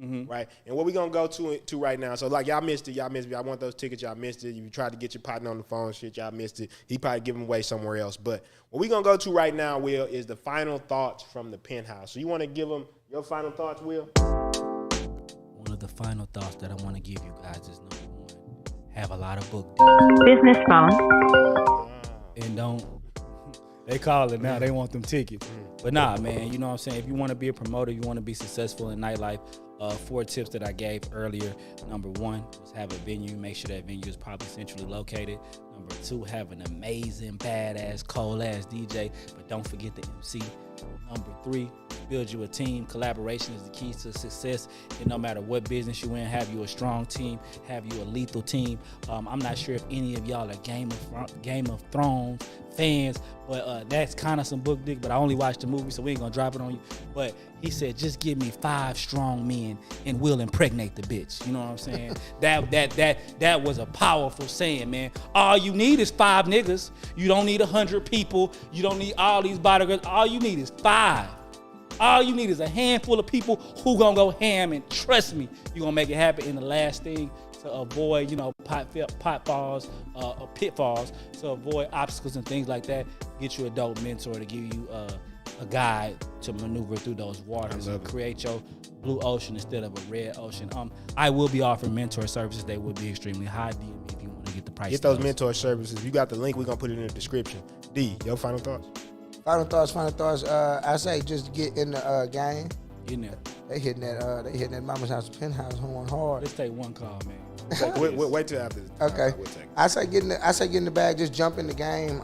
Mm-hmm. Right. And what we gonna go to right now. So like y'all missed it. I want those tickets. Y'all missed it. You tried to get your partner on the phone. Shit, y'all missed it. He probably give them away somewhere else. But what we gonna go to right now, Will, is the final thoughts from the Penthouse. So you want to give them your final thoughts, Will? One of the final thoughts that I want to give you guys is number one: have a lot of book deals. Business phone. And don't. They call it now. They want them tickets. But nah, man. You know what I'm saying? If you want to be a promoter, you want to be successful in nightlife. 4 tips that I gave earlier. Number 1 was have a venue. Make sure that venue is probably centrally located. Number 2, have an amazing, badass, cold-ass DJ. But don't forget the MC. Number 3, build you a team. Collaboration is the key to success. And no matter what business you in, have you a strong team, have you a lethal team. I'm not sure if any of y'all are Game of Thrones fans, but that's kind of some book dick, but I only watched the movie, so we ain't gonna drop it on you. But he said, just give me 5 strong men and we'll impregnate the bitch. You know what I'm saying? that was a powerful saying, man. All you need is 5 niggas. You don't need 100 people. You don't need all these bodyguards. All you need is 5. All you need is a handful of people who gonna go ham, and trust me, you gonna make it happen. And the last thing, to avoid, pitfalls, to avoid obstacles and things like that, get you a dope mentor to give you a guide to maneuver through those waters and create your blue ocean instead of a red ocean. I will be offering mentor services. They will be extremely high. DM me if you want to get the price. Get those mentor services. You got the link. We're gonna put it in the description. D, your final thoughts? Final thoughts. I say just get in the game. In there. They hitting that mama's house, Penthouse, going hard. Let's take one call, man. Wait till after. Okay. I say get in the bag. Just jump in the game.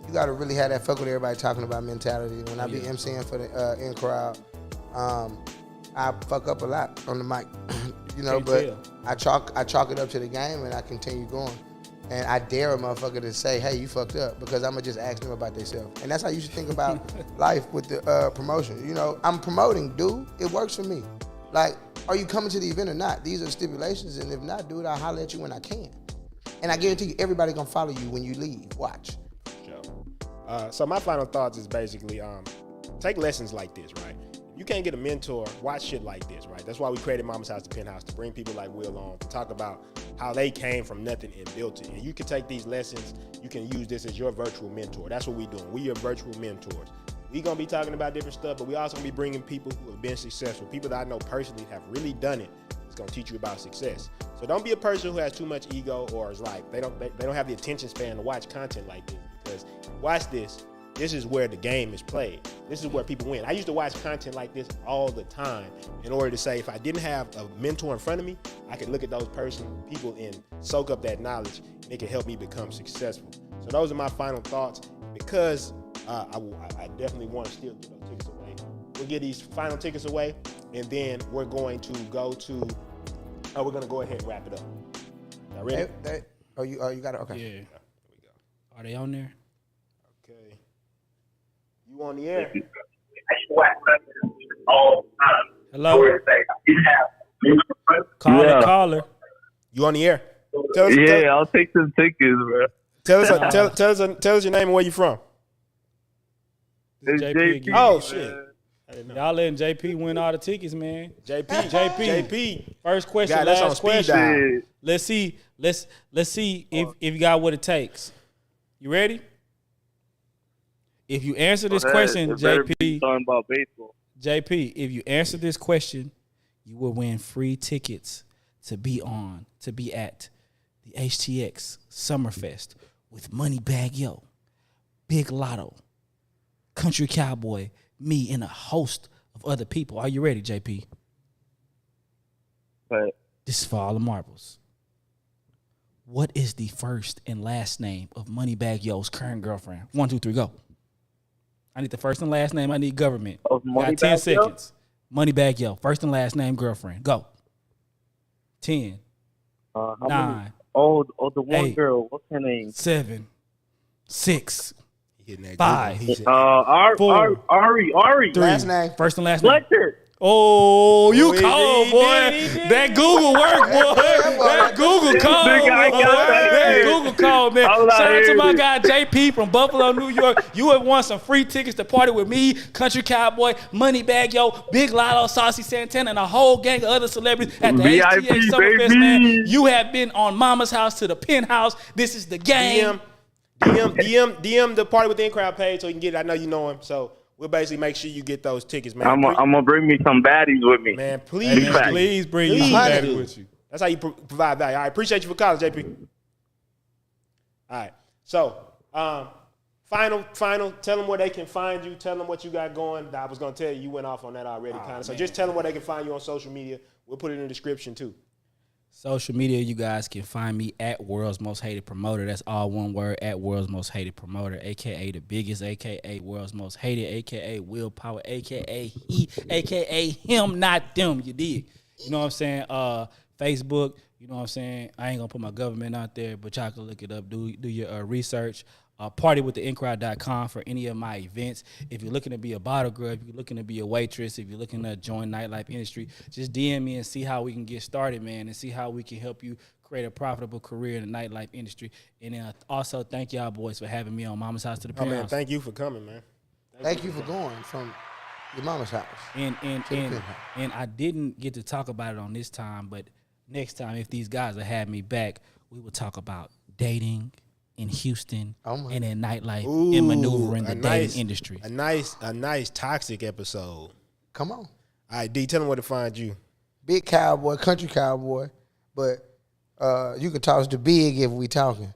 You got to really have that fuck with everybody talking about mentality. When I be emceeing for the in crowd, I fuck up a lot on the mic, but I chalk it up to the game and I continue going. And I dare a motherfucker to say, hey, you fucked up, because I'm going to just ask them about themselves. And that's how you should think about life with the promotion. I'm promoting, dude. It works for me. Like, are you coming to the event or not? These are stipulations, and if not, dude, I'll holler at you when I can. And I guarantee you, everybody going to follow you when you leave. Watch. So my final thoughts is basically take lessons like this, right? You can't get a mentor, watch shit like this, right? That's why we created Mama's House to Penthouse, to bring people like Will on, to talk about how they came from nothing and built it. And you can take these lessons, you can use this as your virtual mentor. That's what we're doing. We are virtual mentors. We're going to be talking about different stuff, but we also going to be bringing people who have been successful, people that I know personally have really done it. It's going to teach you about success. So don't be a person who has too much ego, or is like, they don't have the attention span to watch content like this, because watch this. This is where the game is played. This is where people win. I used to watch content like this all the time in order to say, if I didn't have a mentor in front of me, I could look at those people and soak up that knowledge, and it can help me become successful. So those are my final thoughts, because I definitely want to still get those tickets away. We'll get these final tickets away, and then we're going to go ahead and wrap it up. Y'all ready? You got it? Okay. Yeah. Here we go. Are they on there? Okay. You on the air? Hello? Caller. You on the air? I'll take some tickets, bro. Tell us your name and where you from. It's JP again. Oh shit. Y'all letting JP win all the tickets, man. JP. First question, God, that's on last speed question. dial. Let's see if you got what it takes. You ready? If you answer this question, JP, talking about baseball. JP, if you answer this question, you will win free tickets to be at the HTX Summerfest with Moneybag Yo, Big Lotto, Country Cowboy, me, and a host of other people. Are you ready, JP? Right. This is for all the marbles. What is the first and last name of Moneybag Yo's current girlfriend? 1, 2, 3, go. I need the first and last name. I need government. Got 10 seconds. Moneybag Yo, first and last name girlfriend. Go. 10. 9. Oh, the one 8, girl. What's her name? 7, 6, 5. Ari. 3. Last name. First and last name. Fletcher. Oh, you He cold, boy. That Google work, boy. That Google called, That Google called, man. Shout out to my guy JP from Buffalo, New York. You have won some free tickets to party with me, Country Cowboy, Moneybag Yo, Big Lotto, Saucy Santana, and a whole gang of other celebrities at the HTA Summerfest, man. You have been on Mama's House to the Penthouse. This is the game. DM the Party with the In-Crowd page so you can get it. I know you know him, so we'll basically make sure you get those tickets, man. I'm gonna bring me some baddies with me. Man, please bring you some baddies with you. That's how you provide value. All right, appreciate you for calling, JP. All right, so final. Tell them where they can find you. Tell them what you got going. I was gonna tell you went off on that already, kind of. So just tell them where they can find you on social media. We'll put it in the description too. Social media, you guys can find me at World's Most Hated Promoter. That's all one word, at World's Most Hated Promoter, a.k.a. the biggest, a.k.a. World's Most Hated, a.k.a. Willpower, a.k.a. he, a.k.a. him, not them. You dig? You know what I'm saying? Facebook, you know what I'm saying? I ain't going to put my government out there, but y'all can look it up. Do your research. Partywiththeincrowd.com for any of my events. If you're looking to be a bottle girl, if you're looking to be a waitress, if you're looking to join nightlife industry, just DM me and see how we can get started, man, and see how we can help you create a profitable career in the nightlife industry. And also, thank y'all boys for having me on Mama's House to the Penthouse. Man, thank you for coming, man. Thank you for going from your mama's house. And I didn't get to talk about it on this time, but next time, if these guys will have me back, we will talk about dating in Houston and in nightlife and maneuvering the dating industry. A nice toxic episode. Come on. All right, D, tell them where to find you. Big Cowboy, Country Cowboy, but you can toss the big if we talking.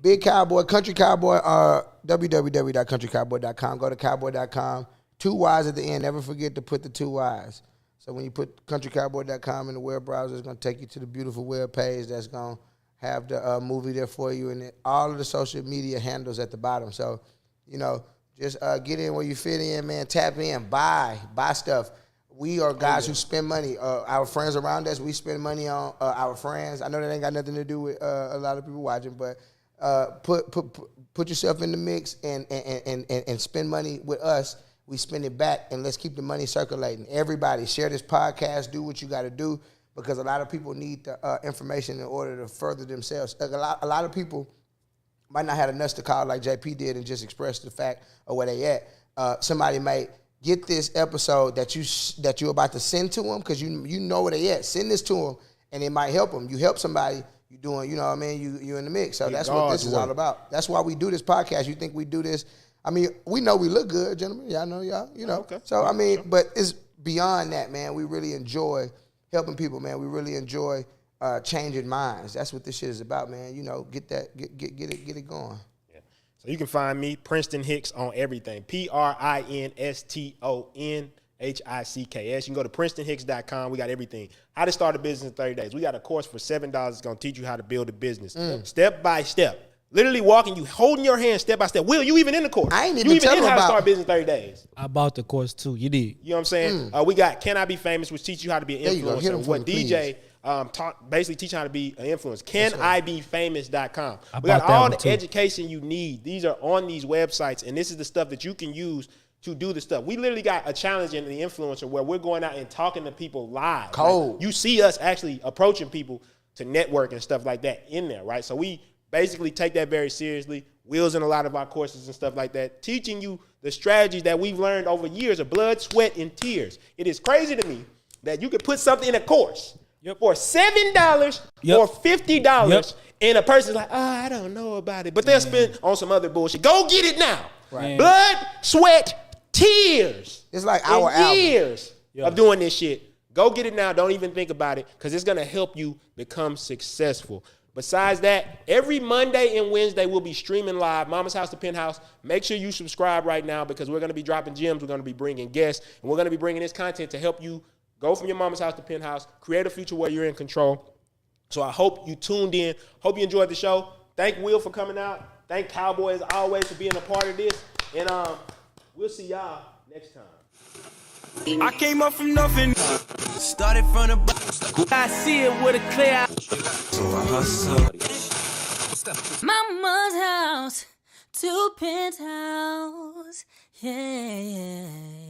Big Cowboy, Country Cowboy, www.countrycowboy.com. Go to cowboy.com. 2 Y's at the end. Never forget to put the 2 Y's. So when you put countrycowboy.com in the web browser, it's going to take you to the beautiful web page that's going to have the movie there for you, and all of the social media handles at the bottom. So, you know, just get in where you fit in, man. Tap in, buy stuff. We are guys who spend money. Our friends around us, we spend money on our friends. I know that ain't got nothing to do with a lot of people watching, but put yourself in the mix and spend money with us. We spend it back, and let's keep the money circulating. Everybody, share this podcast. Do what you got to do. Because a lot of people need the information in order to further themselves. Like a lot of people might not have enough to call like JP did and just express the fact of where they at. Somebody may get this episode that you're about to send to them because you know where they at. Send this to them, and it might help them. You help somebody, you doing, you know what I mean? You in the mix. So that's what this is all about. That's why we do this podcast. You think we do this? I mean, we know we look good, gentlemen. Y'all know y'all. You know. Okay. So I mean, but it's beyond that, man. We really enjoy helping people, man. We really enjoy changing minds. That's what this shit is about, man. You know, get it going. Yeah. So you can find me, Prinston Hicks, on everything. PRINSTONHICKS. You can go to PrinstonHicks.com. We got everything. How to start a business in 30 days. We got a course for $7 that's going to teach you how to build a business step by step. Literally walking you, holding your hand step by step. Will, you even in the course? I ain't even telling how about to start business in 30 days. I bought the course too. You did. You know what I'm saying? We got Can I Be Famous, which teaches you how to be an influencer. What DJ basically teach you how to be an influencer. CanIBeFamous.com. We got all the education you need. These are on these websites, and this is the stuff that you can use to do the stuff. We literally got a challenge in the influencer where we're going out and talking to people live. Cold. Like, you see us actually approaching people to network and stuff like that in there, right? So we basically take that very seriously. Will's in a lot of our courses and stuff like that, teaching you the strategies that we've learned over years of blood, sweat, and tears. It is crazy to me that you could put something in a course for $7 or $50, and a person's like, I don't know about it. But they'll spend on some other bullshit. Go get it now. Right. Blood, sweat, tears. It's like our album. Years of doing this shit. Go get it now. Don't even think about it because it's going to help you become successful. Besides that, every Monday and Wednesday we'll be streaming live, Mama's House to Penthouse. Make sure you subscribe right now because we're going to be dropping gems. We're going to be bringing guests, and we're going to be bringing this content to help you go from your mama's house to Penthouse, create a future where you're in control. So I hope you tuned in. Hope you enjoyed the show. Thank Will for coming out. Thank Cowboy, as always, for being a part of this. And we'll see y'all next time. I came up from nothing, started from the bottom. I see it with a clear eye. So I hustle. Mama's house to Penthouse, yeah.